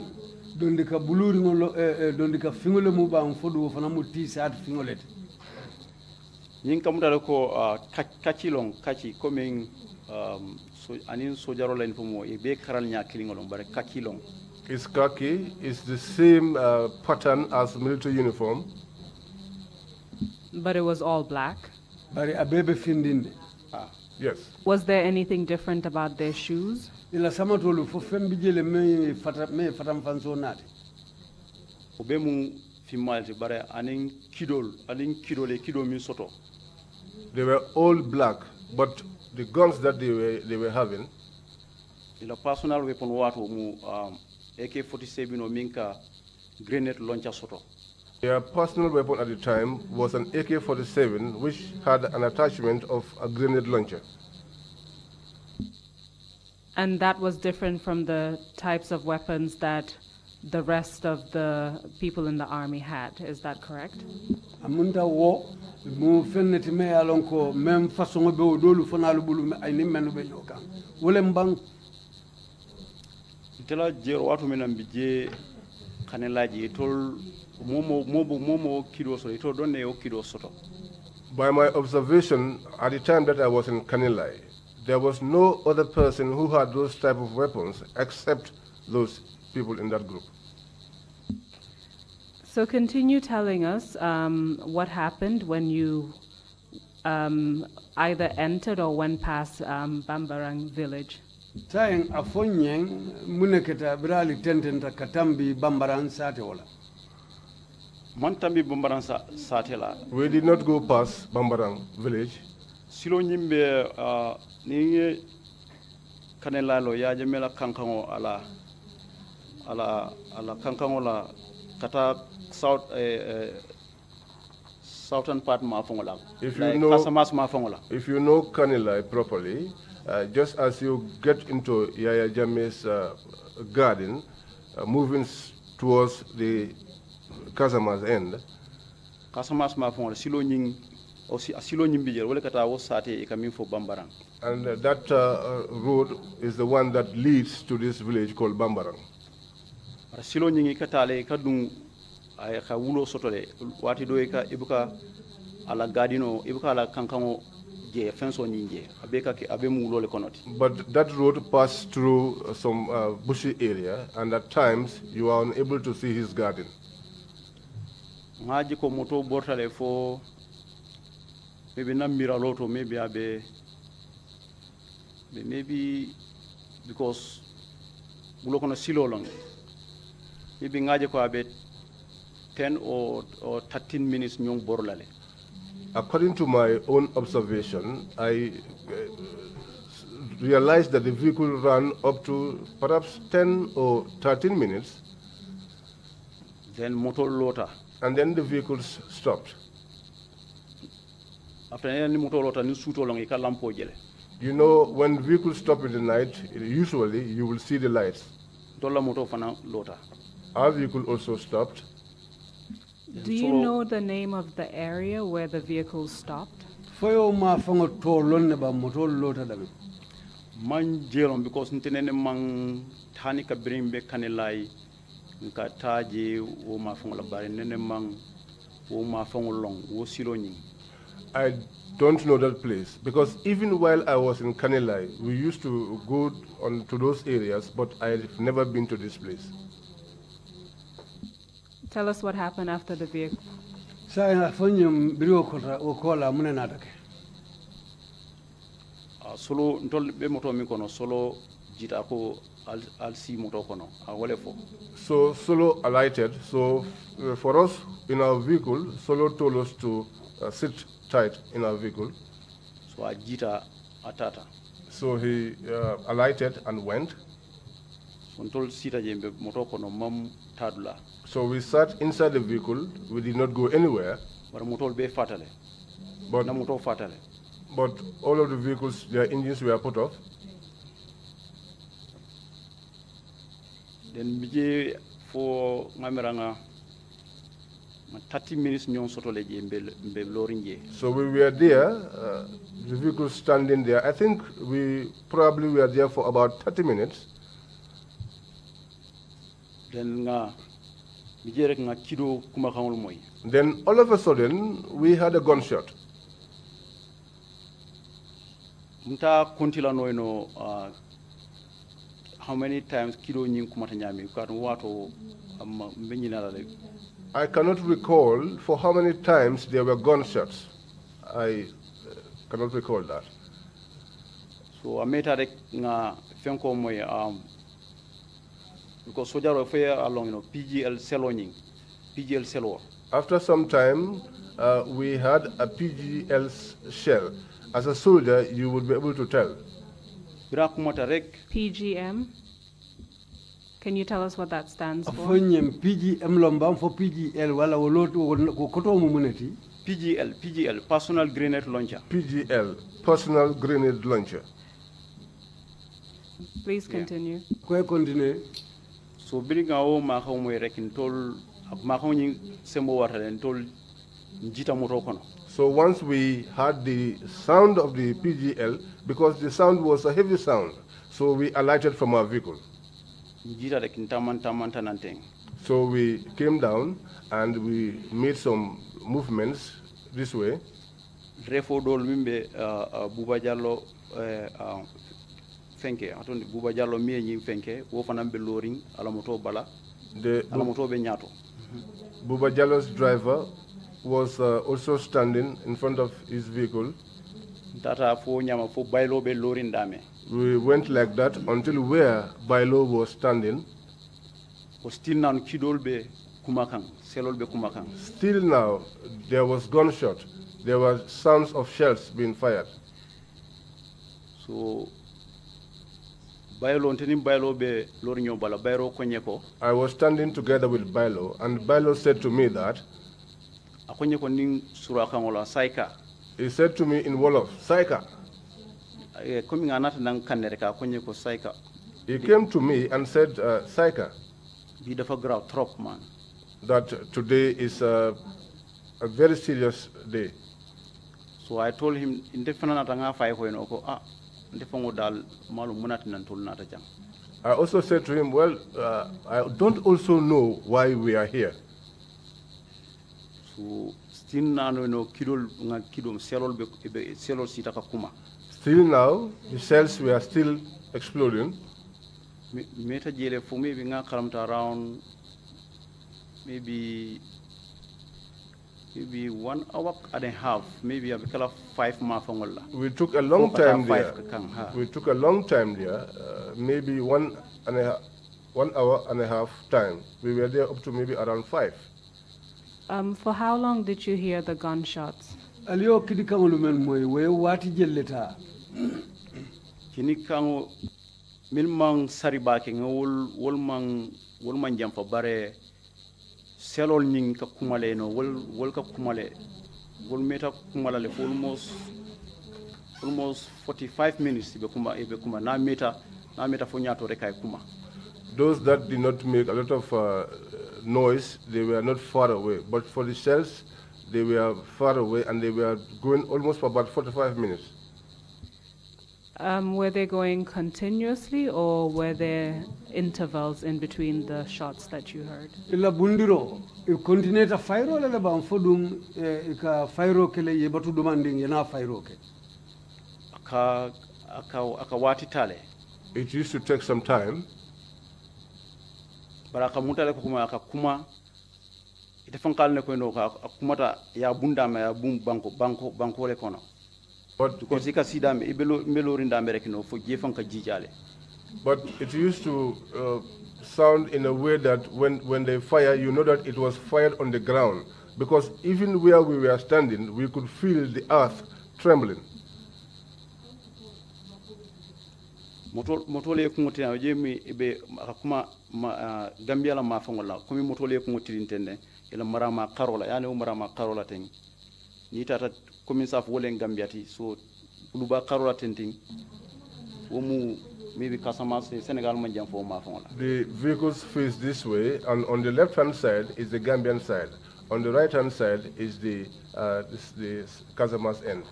dondika buluri ngolo dondika fingole mu bang fodu fana mu T-shirt fingolet. Yin kamuta ko kachi coming so anin sojaro line fomo e be karal nya kilingolong bare kakilong. His khaki is the same pattern as military uniform. But it was all black? Bari abebe findinde. Yes. Was there anything different about their shoes? Ila samatolu fo fembi jele me fatam fanso nati. Obemu fimalti bare anin kidol mi soto. They were all black, but the guns that they were having. Ila personal weapon watu mu AK-47 or minka grenade launcher soto. Their personal weapon at the time was an AK-47, which had an attachment of a grenade launcher. And that was different from the types of weapons that the rest of the people in the army had. Is that correct? Amunda wo mu fenneti me alonko même façon be o dolu fana bulu ay ni menu be nyoka. Wolem bang tela jero watu menam bije kanelaji tol momo kido so ito donne o kido soto. By my observation, at the time that I was in Kanilai, there was no other person who had those type of weapons except those people in that group. So continue telling us what happened when you either entered or went past Bambarang village. Saying afonyeng muneketa brali tententa katambi Bambarang sate wala. Mantambi Bambaran Satela. We did not go past Bambarang village. Silo Nimbe Ninge Canelalo Yajamela Kankango ala Kankangola Kata South southern part Mafongola. If like you know Kasamas Mafongola. If you know Kanilai properly, just as you get into Yaya Jame's garden, moving towards the Kasamas end. Kasamas Mafongola Silo Ning or Silo Nimbijer, Welekata was Sate coming for Bambarang. And that road is the one that leads to this village called Bambarang. Silo Ning Katale Kadung I wulo sotole wati do ka ibuka ala gadino ibuka ala kankango je fenso nyinje abeka ke abemu lole konoti. But that road passed through some bushy area, and at times you are unable to see his garden. Ngaji ko moto bortale fo maybe na miraloto maybe because wulo kono silo long maybe ngaji ko abe 10 or 13 minutes nyong borlale. According to my own observation, I realized that the vehicle ran up to perhaps 10 or 13 minutes. Then motor lota. And then the vehicles stopped. After any motor lota ni suto long ika lampo jele. You know, when vehicles stop in the night, usually you will see the lights. Dola motor fana lota. Our vehicle also stopped. Do you know the name of the area where the vehicle stopped? Foyo ma fango tolon ne ba motor lota dami. Man jelon because ntenene man tani ka brimbe kanelai nka taje wo ma fango la bare nene man wo ma fango long wo silo nyi. I don't know that place because even while I was in Kanilai, we used to go on to those areas, but I've never been to this place. Tell us what happened after the vehicle. Saya fanyum brio kola mune natake. Solo ntol be moto mi kono solo jita ko al si moto kono wale fo. So Solo alighted. So for us in our vehicle, Solo told us to sit tight in our vehicle. So a jita atata. So he alighted and went. Ntol sita jembe moto kono mam tadula. So we sat inside the vehicle. We did not go anywhere. But all of the vehicles, their engines were put off. Then bije for ngameranga 30 minutes nyon soto leje mbe lorinje. So we were there, the vehicle standing there. I think we probably were there for about 30 minutes. Then Then all of a sudden, we had a gunshot. How many times I cannot recall for how many times there were gunshots. I cannot recall that. So I made a because soldier were fair along, PGL Selor. After some time, we had a PGL shell. As a soldier, you would be able to tell. PGM? Can you tell us what that stands for? PGM lombam for PGL wala koto mumuneti. PGL, personal grenade launcher. PGL, personal grenade launcher. Please continue. Continue. So bring our mahome reckon told mahoni sembo water and told Jita Motokono. So once we had the sound of the PGL, because the sound was a heavy sound, so we alighted from our vehicle. So we came down and we made some movements this way. Refo dol mimbe Buba Jallo fenke atoni Buba Jallo mi nyi fenke wo fanam be loring ala moto bala ala moto be nyato. Buba Jallo's driver was also standing in front of his vehicle. Tata fo nyama fo baylo be loring dame. We went like that until where Bailo was standing. Was still nan kidol be kumakang selol be kumakang. Still now, there was gunshot. There were sounds of shells being fired. So Bailo tenim Bailo be lornyo bala Bairo konyeko. I was standing together with Bailo, and Bailo said to me that Akonyeko ning surakangola saika. he said to me in Wolof, Saika. Coming anata nang kanereka akonyeko saika. He came to me and said, Saika, Bi dafa graw trop man. that today is a very serious day. So I told him indefana tanga fay ko enoko ndefango dal malu munat nan tul nata jang. I also said to him, well, I don't also know why we are here. So still nano no kidol nga kidom selol be selol sita ka kuma. Still now, the cells were still exploding. Meta jele for maybe nga karamta around maybe 1 hour and a half, maybe a 5 months. We took a long time there. We took a long time there, maybe 1 hour and a half time. We were there up to maybe around 5. For how long did you hear the gunshots? Aliyo kidi kangolu men moy we wati jelleta. Kini kango milmang saribake wol man jamfa bare selol ning ka kumale no wol ka kumale wol meta kumala le for almost 45 minutes be kuma na meta fo nyato rek ay kuma. Those that did not make a lot of noise, they were not far away. But for the shells, they were far away and they were going almost for about 45 minutes. Were they going continuously or were there intervals in between the shots that you heard? Illa bundiro, if continue to fire or la ban fodum ka fire kele ye batu demanding yana fire ke. Aka wati tale. It used to take some time. Baraka mutale kuma aka kuma ite fankal ne ko no ka kumata ya bunda ma ya bum banko le kono. But because it used to sound in a way that when they fire, you know that it was fired on the ground. Because even where we were standing, we could feel the earth trembling. Motole kungotina jemi ibe akuma Gambia la mafangola kumi motole kungotirintende ila marama karola yani marama karola ten ni tata komin saf wolen Gambiati so luba karola tenting omu maybe Casamance Senegal man jam fo mafangola. The vehicles face this way, and on the left hand side is the Gambian side. On the right hand side is the Casamance end.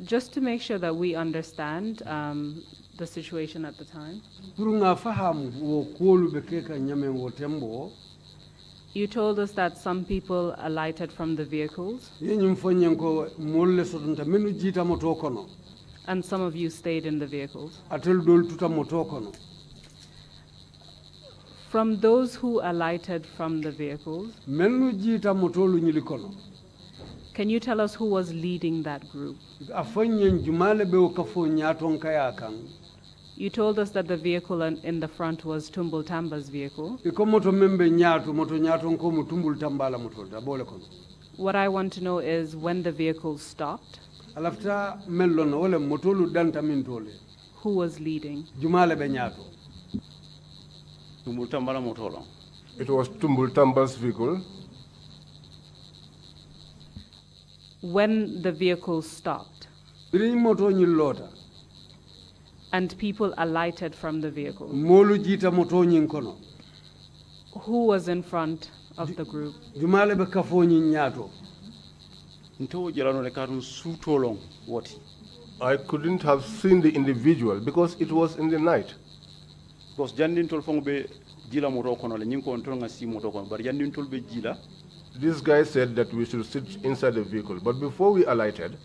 Just to make sure that we understand the situation at the time. You told us that some people alighted from the vehicles. And some of you stayed in the vehicles. From those who alighted from the vehicles, can you tell us who was leading that group? You told us that the vehicle in the front was Tumbul Tamba's vehicle. What I want to know is when the vehicle stopped, who was leading? It was Tumbul Tamba's vehicle. When the vehicle stopped and people alighted from the vehicle, who was in front of the group? I couldn't have seen the individual because it was in the night. Because this guy said that we should sit inside the vehicle, but before we alighted,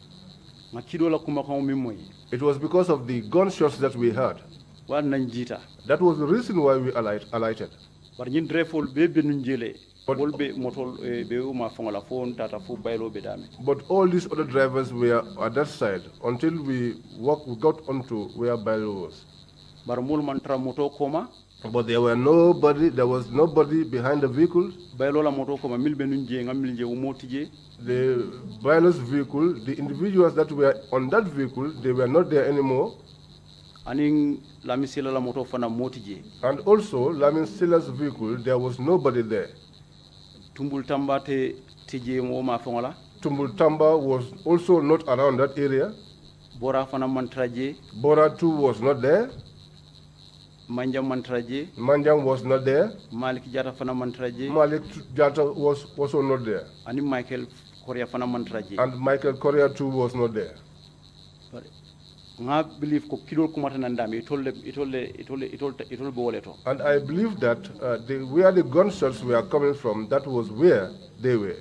it was because of the gunshots that we heard. That was the reason why we alighted. But all these other drivers were at that side until we got onto where Bailo was. bar mul mantra moto koma. But there was nobody behind the vehicle. Baylola moto koma milbe nunje ngamilje umotije. The wireless vehicle, the individuals that were on that vehicle, they were not there anymore. Aning Lamisila la moto fana motije. And also, Lamin Sila's vehicle, there was nobody there. Tumbul Tamba te tije mo ma fongola. Tumbul Tamba was also not around that area. Bora fana mantraje. Bora too was not there. Manjang mantraje. Manjang was not there. Malik Jata fana mantraje. Malik Jata was also not there. Ani Michael Korea fana mantraje. And Michael Korea too was not there. I believe ko kidol kumata nandami itol boleto. And I believe that where the gunshots were coming from, that was where they were.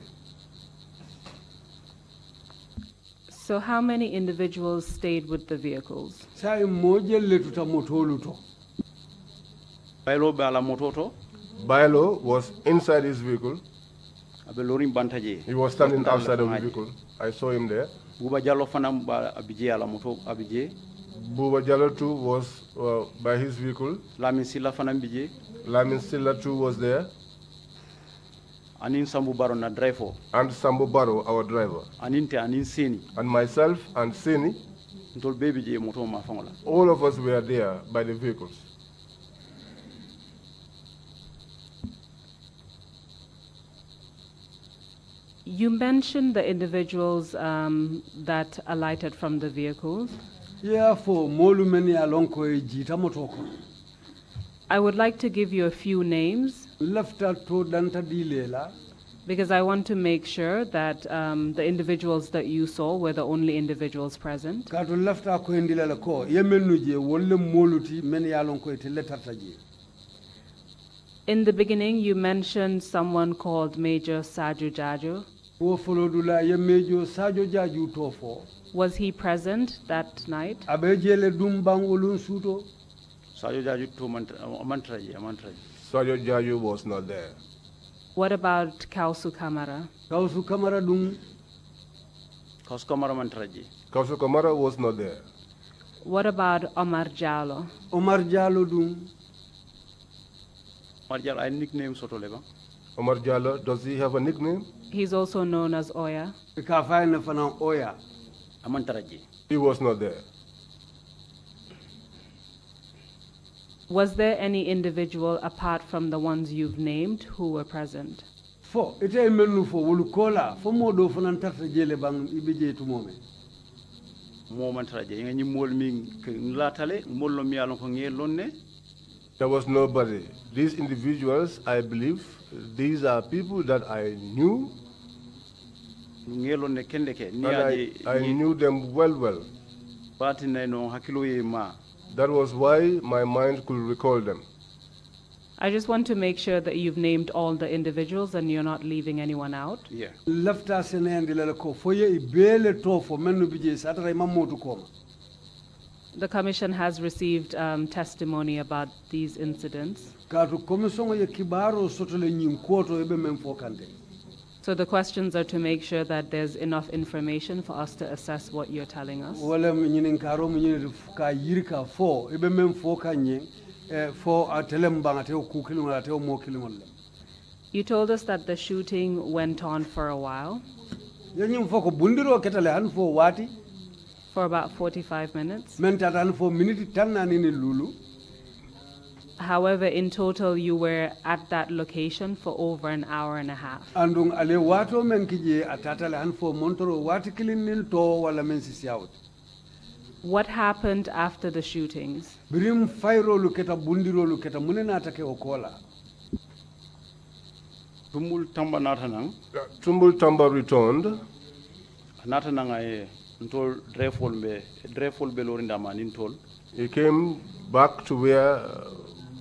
So how many individuals stayed with the vehicles? Bailo was inside his vehicle. He was standing outside of the vehicle. I saw him there. Buba Jallo fanam ba abije ala moto abije. Buba Jallo too was by his vehicle. Lamin Silla fanam bije. Lamin Silla too was there. Anin Sambu Baro na driver. And Sambu Baro, our driver. Aninte anin Seni. And myself and Seni. Ntol baby je moto ma fangola. All of us were there by the vehicles. You mentioned the individuals that alighted from the vehicles. Yeah, for molumeni alonko ejita motoko. I would like to give you a few names because I want to make sure that the individuals that you saw were the only individuals present. In the beginning, you mentioned someone called Major Saju Jaju. Was he present that night? Sajo Jaju was not there. What about Kausu Kamara? Kausu Kamara dung. Kausu Kamara mantraji. Kausu Kamara was not there. What about Omar Jallo? Omar Jallo dung. Omar Jallo, I nickname soto leba. Omar Jallo, does he have a nickname? He's also known as Oya. Oya. Amantraji. He was not there. Was there any individual apart from the ones you've named who were present? Fo ite menu fo wulukola fo modo fo nan tarta jele bang ibije tu mome. Momantraje nga mol mi latale mollo mi alon ko ngelonne. There was nobody. These individuals, I believe, these are people that I knew. Ngelonne kendeke ni I knew them well. Batina no hakilo ye ma. That was why my mind could recall them. I just want to make sure that you've named all the individuals and you're not leaving anyone out. Yeah. Lafta Sanneh ndilala ko foye ibele tofo menu bije satara mamotu koma. The Commission has received testimony about these incidents. Katu komisongo ye kibaro sotole nyinkoto ebe memfokande. So the questions are to make sure that there's enough information for us to assess what you're telling us. Wala mnyini nkaro mnyini ka yirika fo ebe memfokanye fo atelemba ateo kukilunga ateo mokilunga. You told us that the shooting went on for a while. Yanyi mfoko bundiro ketale hanfo wati. For about 45 minutes. Mentatan for minute tanna nini lulu. However, in total, you were at that location for over an hour and a half. Andung ale wato men kije atatale hanfo montoro wati kilinin to wala men sisiawut. What happened after the shootings? Birim fairo luketa bundiro luketa munena atake okola. Tumbul Tamba natanang. Tumbul Tamba returned. Natanang ay ntol drefol be lorinda manin tol. He came back to where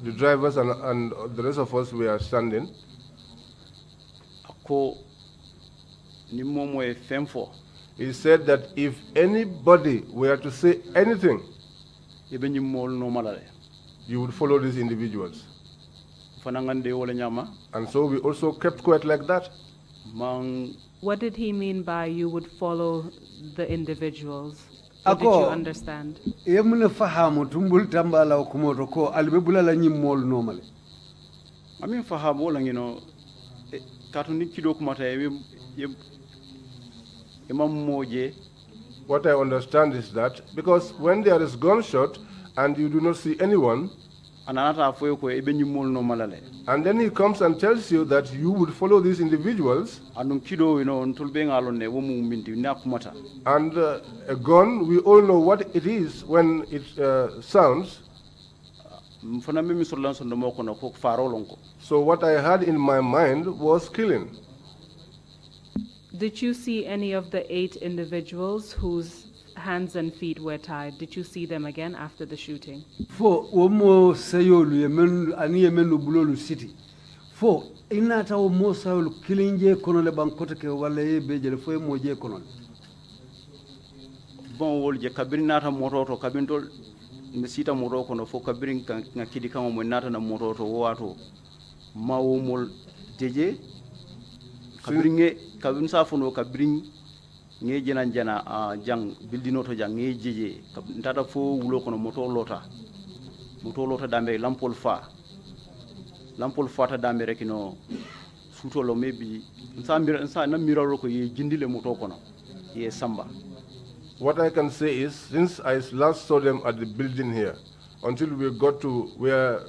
the drivers and the rest of us were standing. Ako ni momo e femfo. He said that if anybody were to say anything, you would follow these individuals. And so we also kept quiet like that. What did he mean by you would follow the individuals? Or did you understand? Yemune fahamu tumbul tambala okumoto ko albebula la nyimol normally. I mean fahamu lang katuni kido kumata moje. What I understand is that because when there is gunshot and you do not see anyone, and then he comes and tells you that you would follow these individuals, and a gun, we all know what it is when it sounds. So what I had in my mind was killing. Did you see any of the 8 individuals whose hands and feet were tied? Did you see them again after the shooting? For omo sayolu yemen ani yemenu bulolu city. For inata omo sayolu kilinje kono le bankote ke wala bejele fo moje kono. Bon wol je kabiri nata mototo kabintol misita moto kono fo kabiri ngakidi kama mo nata na mototo wato mawomol jeje kabiri kabin safuno kabiri nge jena jang bildino to jang nge jeje ndata fo wulo kono moto lota dambe lampol fa ta dambe rekino sutolo mebi nsa na miraro ko ye jindile moto kono ye samba. What I can say is, since I last saw them at the building here, until we got to where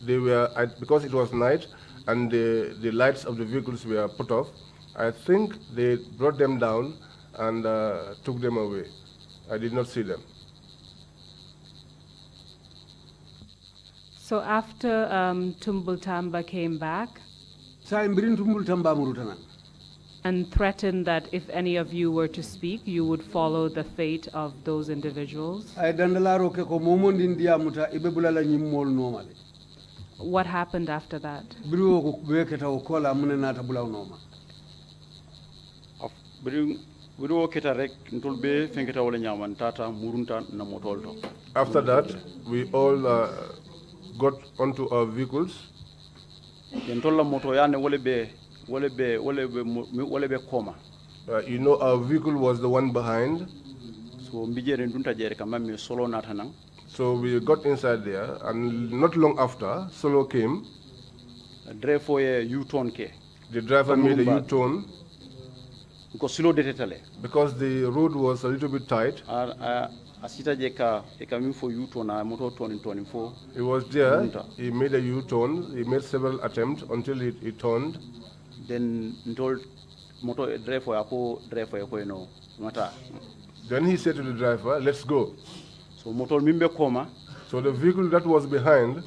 they were because it was night and the lights of the vehicles were put off. I think they brought them down and took them away. I did not see them. So after Tumbultamba came back and threatened that if any of you were to speak, you would follow the fate of those individuals, what happened after that? After that, we all got onto our vehicles. You know, our vehicle was the one behind. So we got inside there, and not long after, Solo came. The driver made a U-turn because the road was a little bit tight. He was there, he made a U-turn, he made several attempts until he turned. Then he said to the driver, let's go. So the vehicle that was behind,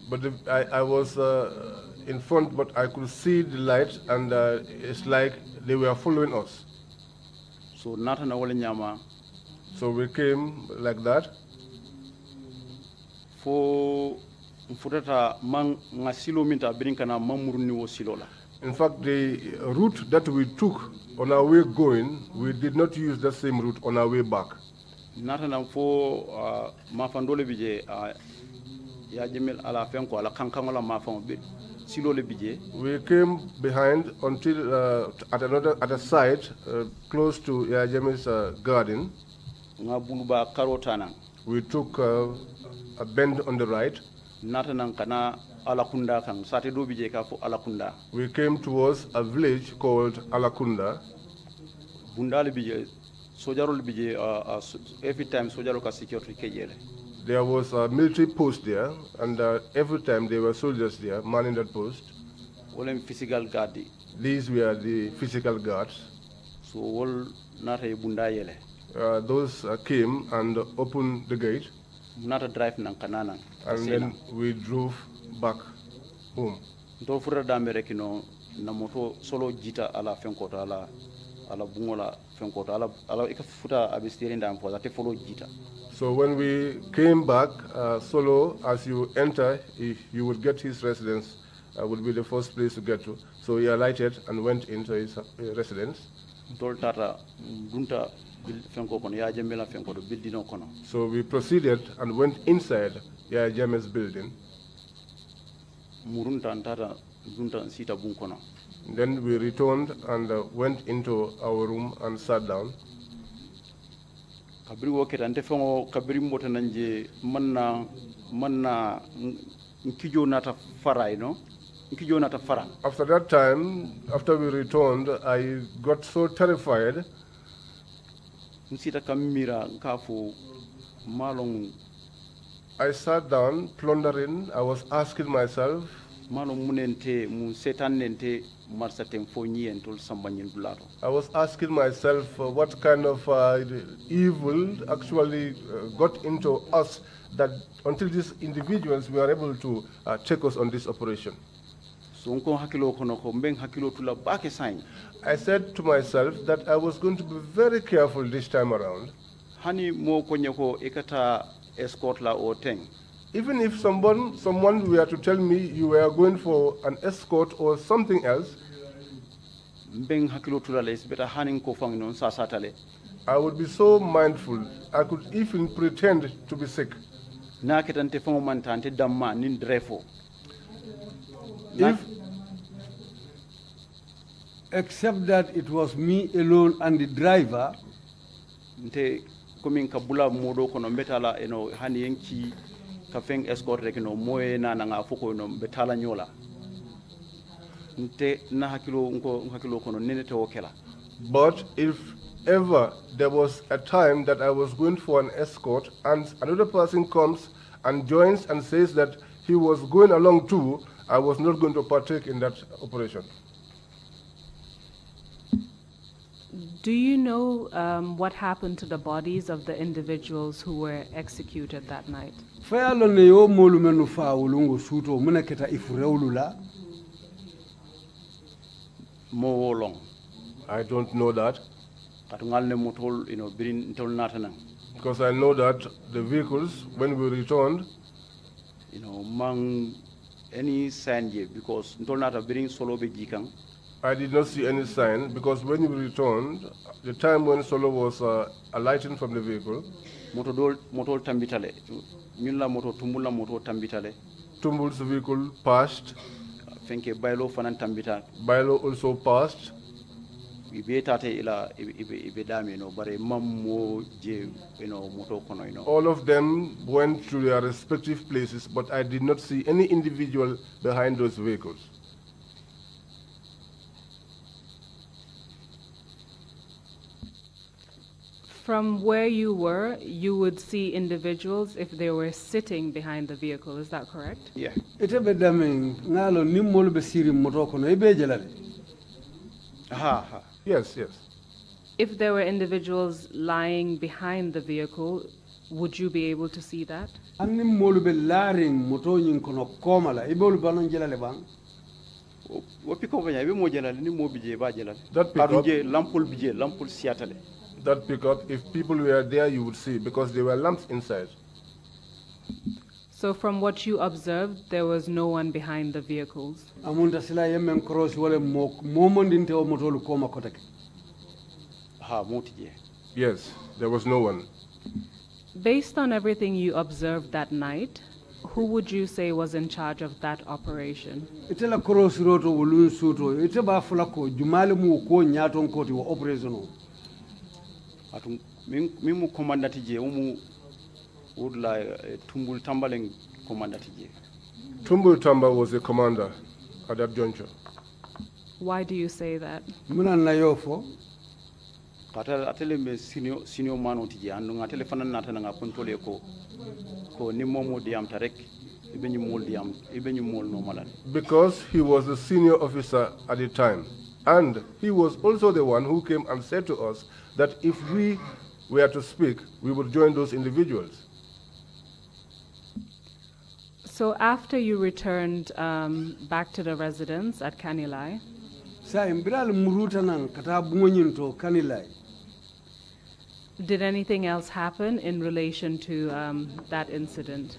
but I was in front, but I could see the light, and it's like they were following us. So we came like that. In fact, the route that we took on our way going, we did not use the same route on our way back. We came behind until at a site close to Yajemi's garden. We took a bend on the right. We came towards a village called Alakunda. Every time security. There was a military post there, and every time there were soldiers there manning that post. Physical guard. These were the physical guards. So all those came and opened the gate. And then we drove back home. So when we came back, Solo, as you enter, you would get his residence, would be the first place to get to. So he alighted and went into his residence. So we proceeded and went inside Yajame's building. Then we returned and went into our room and sat down. Kabiri woket ante fongo kabiri mbota nanje manna nkijo nata fara nkijo nata fara. After that time, after we returned, I got so terrified. Nsita kamira nkafu malong. I sat down, plundering. I was asking myself, I was asking myself what kind of evil actually got into us that until these individuals were able to take us on this operation. I said to myself that I was going to be very careful this time around. Even if someone were to tell me you were going for an escort or something else, I would be so mindful. I could even pretend to be sick. Except that it was me alone and the driver, kafeng escort rek no moye na nga foko no betala nyola nte na hakilo kono nene te wokela. But if ever there was a time that I was going for an escort and another person comes and joins and says that he was going along too, I was not going to partake in that operation. Do you know what happened to the bodies of the individuals who were executed that night? I don't know that. Because I know that the vehicles, when we returned, mang any sign because I did not see any sign because when we returned, the time when Solo was alighting from the vehicle, Tumbul's vehicle passed. Bailo also passed. All of them went to their respective places, but I did not see any individual behind those vehicles. From where you were, you would see individuals if they were sitting behind the vehicle. Is that correct? Yeah. Yes, yes. If there were individuals lying behind the vehicle, would you be able to see that? That pickup, if people were there, you would see, because there were lamps inside. So from what you observed, there was no one behind the vehicles? Yes, there was no one. Based on everything you observed that night, who would you say was in charge of that operation? Tumbul Tamba was the commander at that juncture. Why do you say that? Atele me senior man otije andu ngatele fanan nata nga kontole ko ni momo diam tarek ibenyu mol diam ibenyu mol normalan. Because he was the senior officer at the time, and he was also the one who came and said to us that if we were to speak, we would join those individuals. So after you returned back to the residence at Kanilai, did anything else happen in relation to that incident?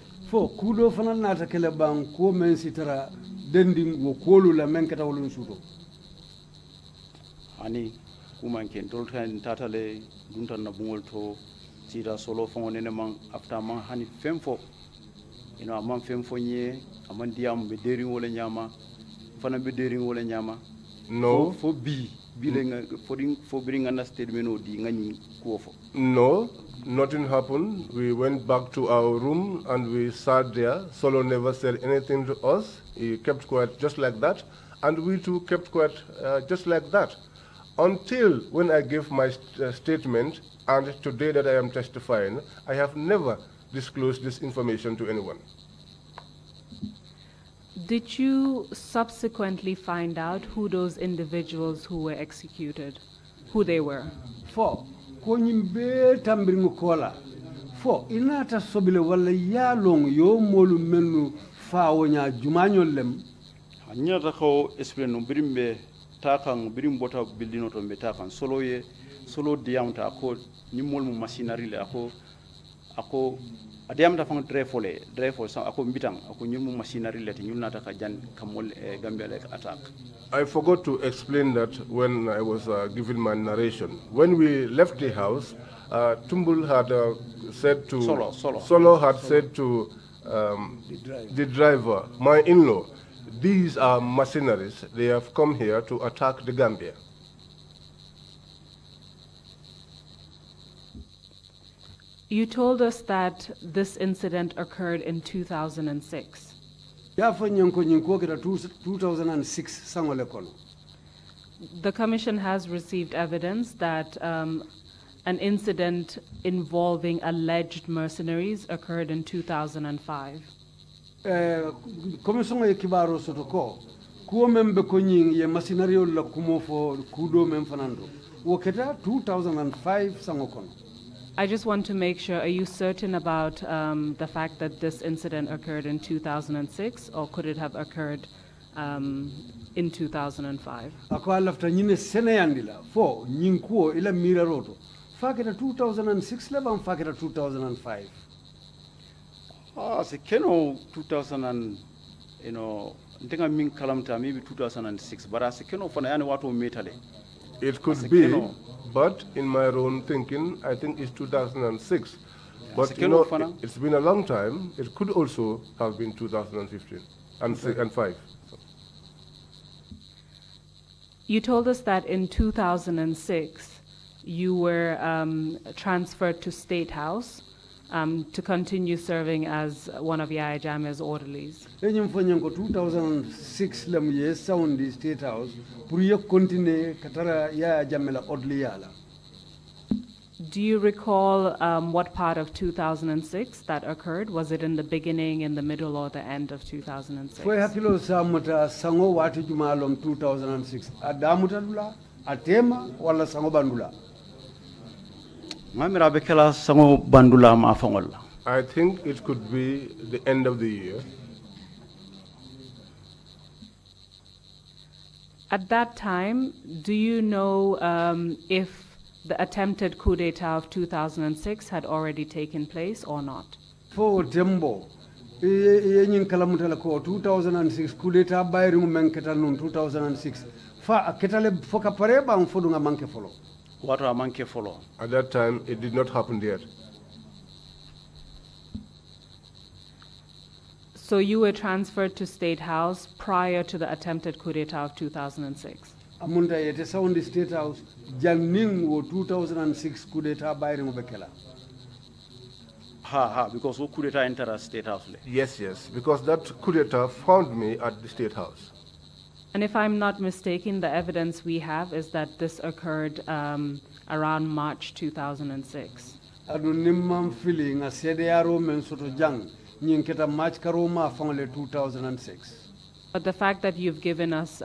Ani kumanken tolkan tatale duntan na bungol to tira solo fon man after man hani femfo amman femfo nye amman diam be deri wala nyama fana be deri wala nyama No. For bring a statement or the ngani kuofo. No, nothing happened. We went back to our room and we sat there. Solo never said anything to us. He kept quiet just like that. And we too kept quiet just like that. Until when I gave my statement, and today that I am testifying, I have never disclosed this information to anyone. Did you subsequently find out who those individuals who were executed, who they were? Fo ko nyimbe tambiringu kola fo inata sobile wala yalong yo molu menu fawonya jumanyol lem Anyata ko explain no birimbe takang birim bota building to be takan solo diamta ako nimol mu machinery le ako adiamta fang drefole sa ako mbitang ako nyimu machinery le te nyulna ka jan kamol Gambia like attack. I forgot to explain that when I was giving my narration. When we left the house, Tumbul had said to Solo had said to the driver, my in-law, these are mercenaries. They have come here to attack the Gambia. You told us that this incident occurred in 2006. Ya fa nyanko nyinko kira 2006 sangole kono. The Commission has received evidence that an incident involving alleged mercenaries occurred in 2005. Commission ye kibaro soto ko kuo membe ko nyin ye masinario la kumo fo kudo mem fanando wo keta 2005 sango kono. I just want to make sure, are you certain about the fact that this incident occurred in 2006, or could it have occurred in 2005? Ako alafta nyine sene yandila fo nyinkuo ila mira roto faketa 2006 leban faketa 2005. Se keno 2000 and ntenga min kalamta maybe 2006 but se keno fana yani watu metale. It could be, but in my own thinking, I think it's 2006. But you know, it's been a long time. It could also have been 2015 and 5. You told us that in 2006 you were transferred to State House to continue serving as one of Yaya Jammeh's orderlies. Enyim fanyango 2006 lam ye sound the State House pour ye continue katara Yaya Jammeh la orderly yala. Do you recall what part of 2006 that occurred? Was it in the beginning, in the middle, or the end of 2006? Foi hakilo samuta sango wati jumalom 2006. Adamuta dula, atema wala sango bandula. I think it could be the end of the year. At that time, do you know if the attempted coup d'etat of 2006 had already taken place or not? For Tembo, yenyin kalamutala ko 2006 coup d'etat bayri men ketal nun 2006. Fa ketale foka pareba on fodunga manke follow. What are manke follow? At that time, it did not happen yet. So you were transferred to State House prior to the attempted coup d'etat of 2006? Amunda yete sound the State House janning wo 2006 coup d'etat bayri mo bekela. Because who coup d'etat enter State House? Yes, because that coup d'etat found me at the State House. And if I'm not mistaken, the evidence we have is that this occurred around March 2006. Adu nimam feeling a CDRO men soto jang nyinketa March karoma fongle 2006. But the fact that you've given us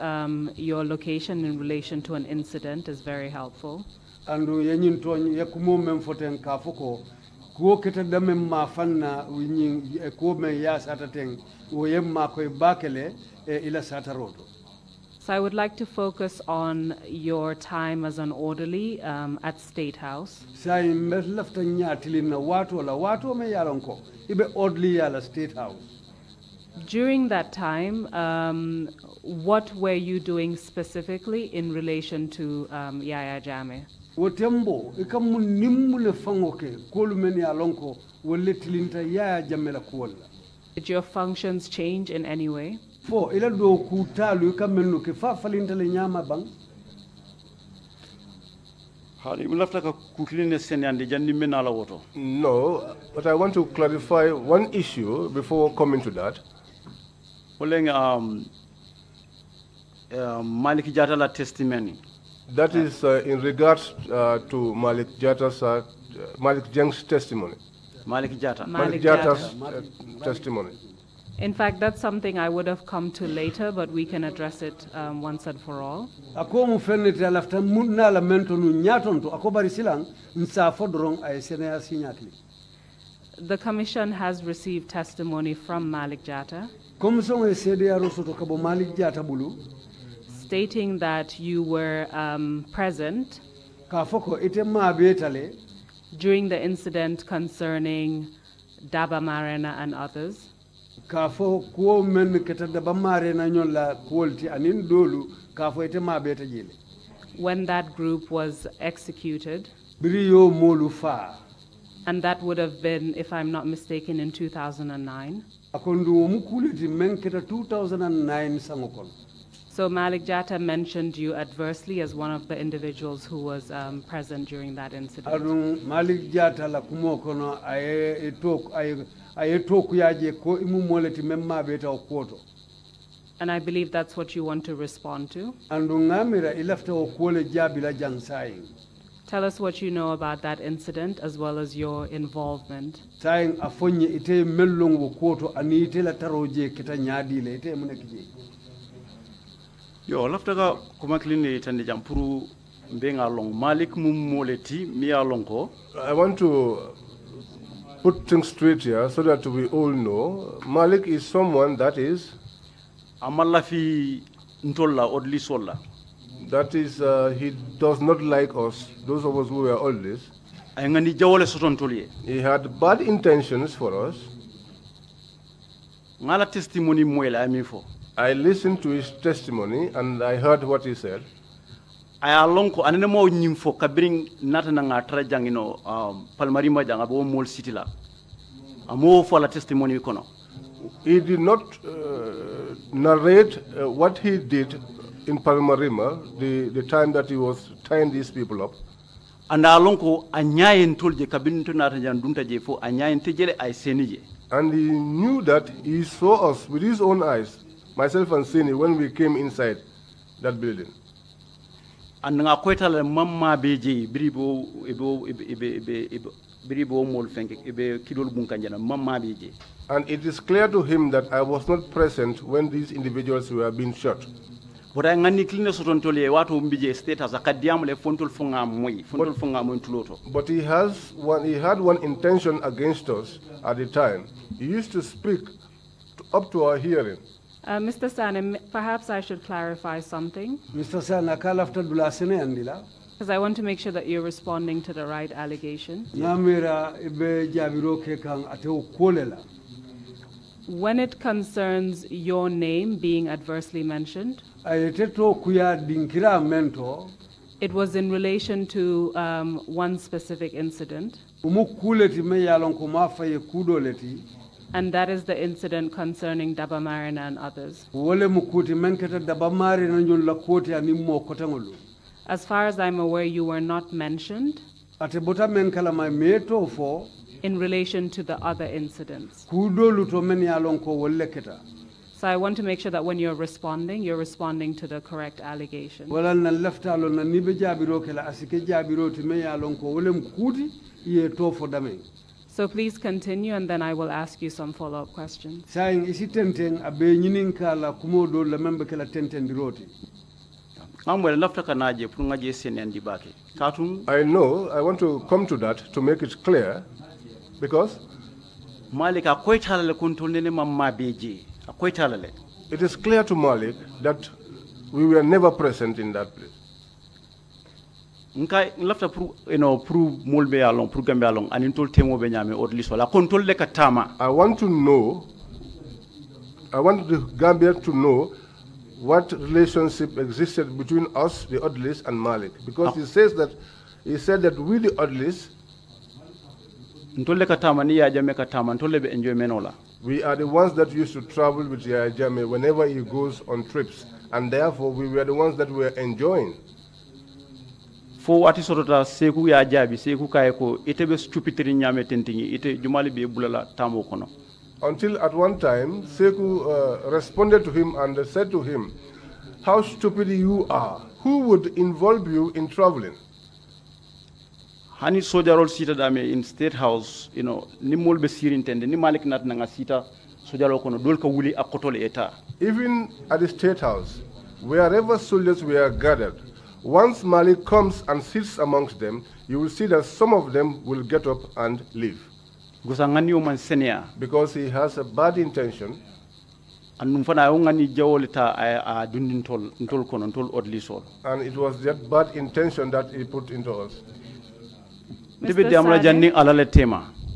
your location in relation to an incident is very helpful. Andu yenyin to yakumo men foten kafoko ko keta dame ma fanna winyin ko men ya sataten o yemma koy bakele ila sataroto. So I would like to focus on your time as an orderly at State House. During that time, what were you doing specifically in relation to Yaya Jammeh? Did your functions change in any way? fo ila do ku talu kamenu ke fa falintale nyama bang no, but I want to clarify one issue before coming to that. Malik Jatala testimony. That is in regards to Malik Jeng's testimony. Malik Jata's testimony. In fact, that's something I would have come to later, but we can address it once and for all. The Commission has received testimony from Malik Jata, stating that you were present during the incident concerning Daba Marena and others. When that group was executed, and that would have been, if I'm not mistaken, in 2009. So Malik Jata mentioned you adversely as one of the individuals who was present during that incident. Malik Jata la kumo kono aye talk yaje ko imu moleti memma beta okoto. And I believe that's what you want to respond to. Andu ngamira ilafta okole jabila jansai. Tell us what you know about that incident as well as your involvement. Saying afonye ite mellong wokoto ani ite la taroje kita nyadi le ite munekije. Yo laftaga kumakline tande jampuru mbenga long Malik moleti mi alonko. I want to put things straight here so that we all know Malik is someone that is amalafi ntolla odli solla. That is, he does not like us, those of us who were oldest. He had bad intentions for us. I listened to his testimony and I heard what he said. He did not narrate what he did in Palmarima, the time that he was tying these people up. And he knew that he saw us with his own eyes, myself and Sanneh, when we came inside that building. And it is clear to him that I was not present when these individuals were being shot. But he had one intention against us at the time. He used to speak up to our hearing. Mr. Sanneh, perhaps I should clarify something. Mr. Sanneh, because I want to make sure that you're responding to the right allegation. When it concerns your name being adversely mentioned, it was in relation to one specific incident. And that is the incident concerning Daba Marina and others. As far as I'm aware, you were not mentioned in relation to the other incidents. So I want to make sure that when you're responding to the correct allegation. So please continue, and then I will ask you some follow-up questions. I know, I want to come to that to make it clear, because it is clear to Malik that we were never present in that place. I want the Gambia to know what relationship existed between us, the Odlis, and Malik, because he said that we, the Odlis, We are the ones that used to travel with Yaya Jammeh whenever he goes on trips, and therefore we were the ones that were enjoying. Fo wati sotota seku ya jabi seku kaye ko ite be stupidity nyame tentingi ite jumali be bulala tamo kono. Until at one time, Seku responded to him and said to him, "How stupid you are! Who would involve you in traveling?" Hani sojarol sita dame in State House, you know, ni molbe sirintende ni malik nat nga sita sojaro kono dol ka wuli akotole eta. Even at the State House, wherever soldiers were gathered, once Malik comes and sits amongst them, you will see that some of them will get up and leave. Because he has a bad intention. And it was that bad intention that he put into us. I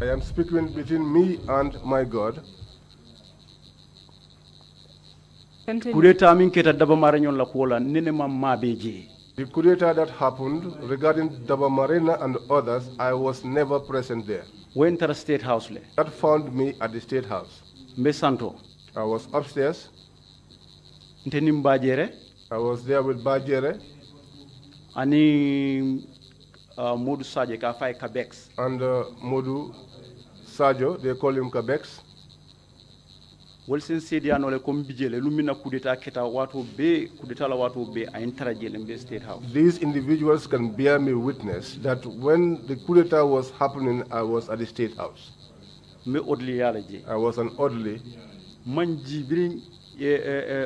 am speaking between me and my God. Continue. The coup d'etat that happened regarding Daba Marina and others, I was never present there. Went to the State House. That found me at the State House. I was upstairs. I was there with Bajere. Ani Modu Saje Kafai Kabex. And Modu Sajo, they call him Kabex. Wilson said, "I know the combijele lumina kudeta keta watu be kudeta la watu be a interjele in the State House." These individuals can bear me witness that when the coup d'etat was happening, I was at the State House. Me oddly yalaje. I was an orderly. Manji bring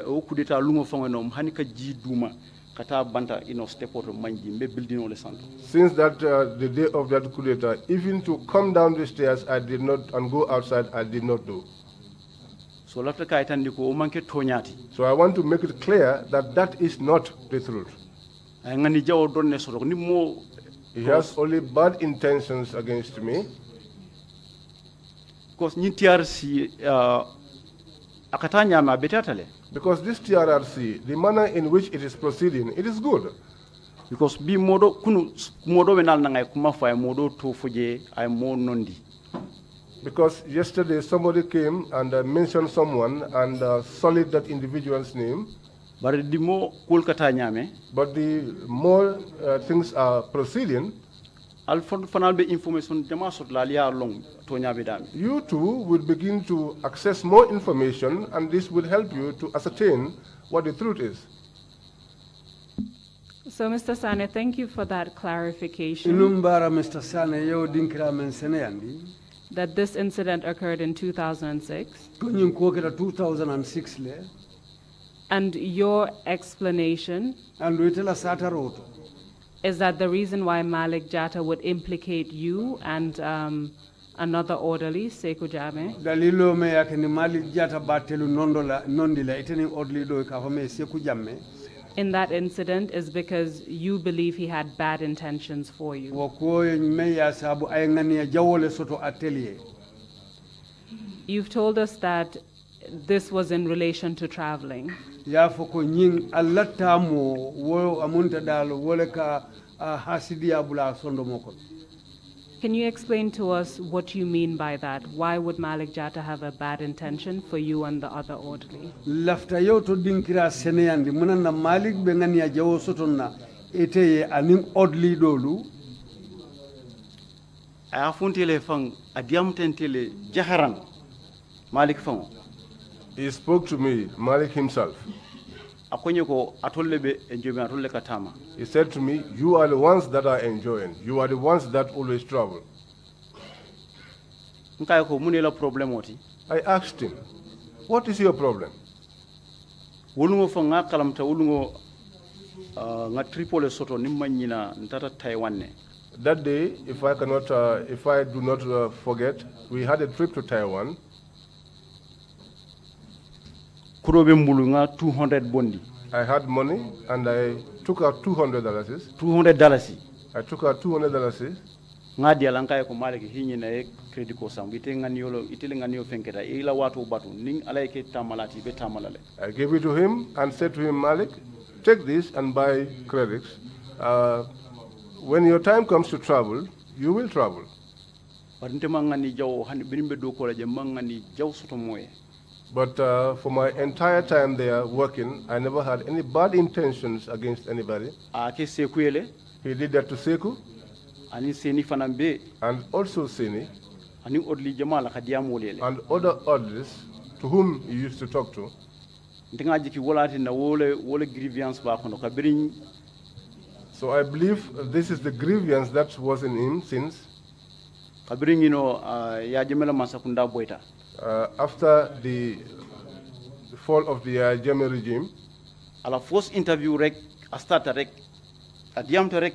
o kudeta lungo fangonom hanika ji duma kata banta ino step out of manji me building ole santo. Since that the day of that coup d'etat, even to come down the stairs, I did not, and go outside, I did not do. So I want to make it clear that that is not the truth. He has only bad intentions against me. Because this TRRC, the manner in which it is proceeding, it is good. Because bi modo wenal nangay kuma fa modo to fuje ay mo nondi. Because yesterday somebody came and mentioned someone and solid that individual's name. But the more things are proceeding, you too will begin to access more information, and this will help you to ascertain what the truth is. So, Mr. Sanneh, thank you for that clarification. Mr. Sanneh, yo dinkira men seneyandi. That this incident occurred in 2006. 2006 le. And your explanation is that the reason why Malik Jatta would implicate you and another orderly, Sekou Jammeh, dalilo me yakini Malik Jatta batelu nondila iteni orderly do kafame Sekou Jammeh. In that incident is because you believe he had bad intentions for you. You've told us that this was in relation to traveling. Can you explain to us what you mean by that? Why would Malik Jatta have a bad intention for you and the other orderly? Lafta yo to dinkira seneyandi munana Malik bengani ya jawo sotonna eteye aning orderly dolu. Aya funtele fang adiam tentele jaharan Malik fang. He spoke to me, Malik himself. He said to me, "You are the ones that are enjoying. You are the ones that always travel." I asked him, "What is your problem?" That day, if I do not forget, we had a trip to Taiwan. 200 bondi. I had money and I took out $200. $200. I took out $200. Ngadi alanka ko maleke hinyi na credit ko sam ite nganiolo itele nganio fenketa ila watu batu ning alaike tamalati be tamalale. I gave it to him and said to him, "Malik, take this and buy credits. When your time comes to travel, you will travel." But for my entire time there working, I never had any bad intentions against anybody. He did that to Seku and also Sini and other others to whom he used to talk to. So I believe this is the grievance that was in him since after the fall of the Jame regime. Ala first interview rek astata rek adiamta rek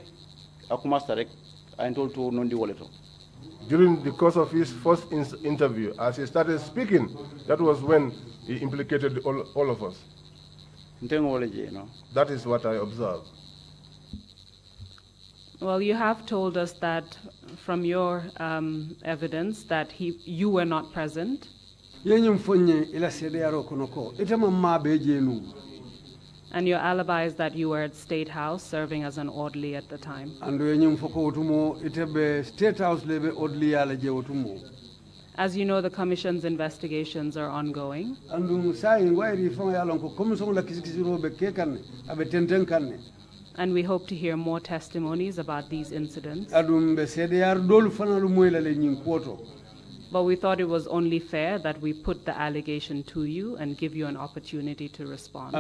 akumasta rek I told to nondi woleto. During the course of his first interview, as he started speaking, that was when he implicated all of us. That is what I observed. Well, you have told us that from your evidence that you were not present. And your alibi is that you were at State House serving as an orderly at the time. As you know, the Commission's investigations are ongoing. And we hope to hear more testimonies about these incidents. But we thought it was only fair that we put the allegation to you and give you an opportunity to respond.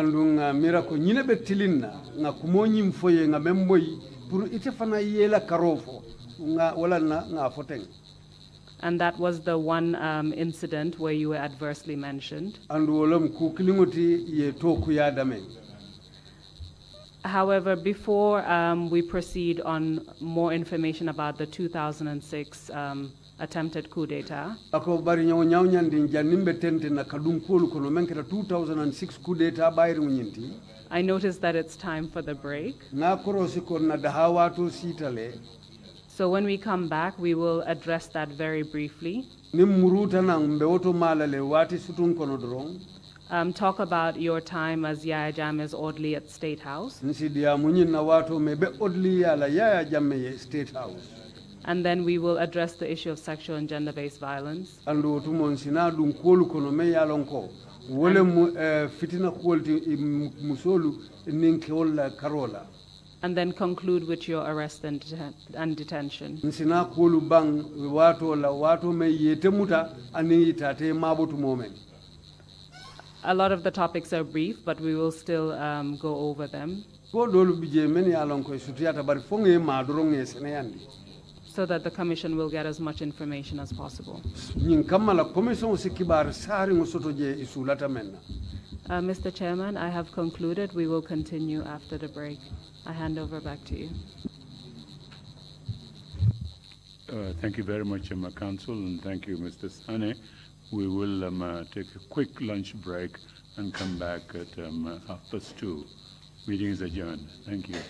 And that was the one incident where you were adversely mentioned. However, before we proceed on more information about the 2006 attempted coup d'etat, I noticed that it's time for the break. So when we come back, we will address that very briefly. Talk about your time as Yaya Jammeh's orderly at State House. And then we will address the issue of sexual and gender-based violence. And then conclude with your arrest and detention. A lot of the topics are brief, but we will still go over them so that the Commission will get as much information as possible. Mr. Chairman, I have concluded. We will continue after the break. I hand over back to you. Thank you very much, Council, and thank you, Mr. Sanneh. We will take a quick lunch break and come back at 2:30. Meeting is adjourned. Thank you.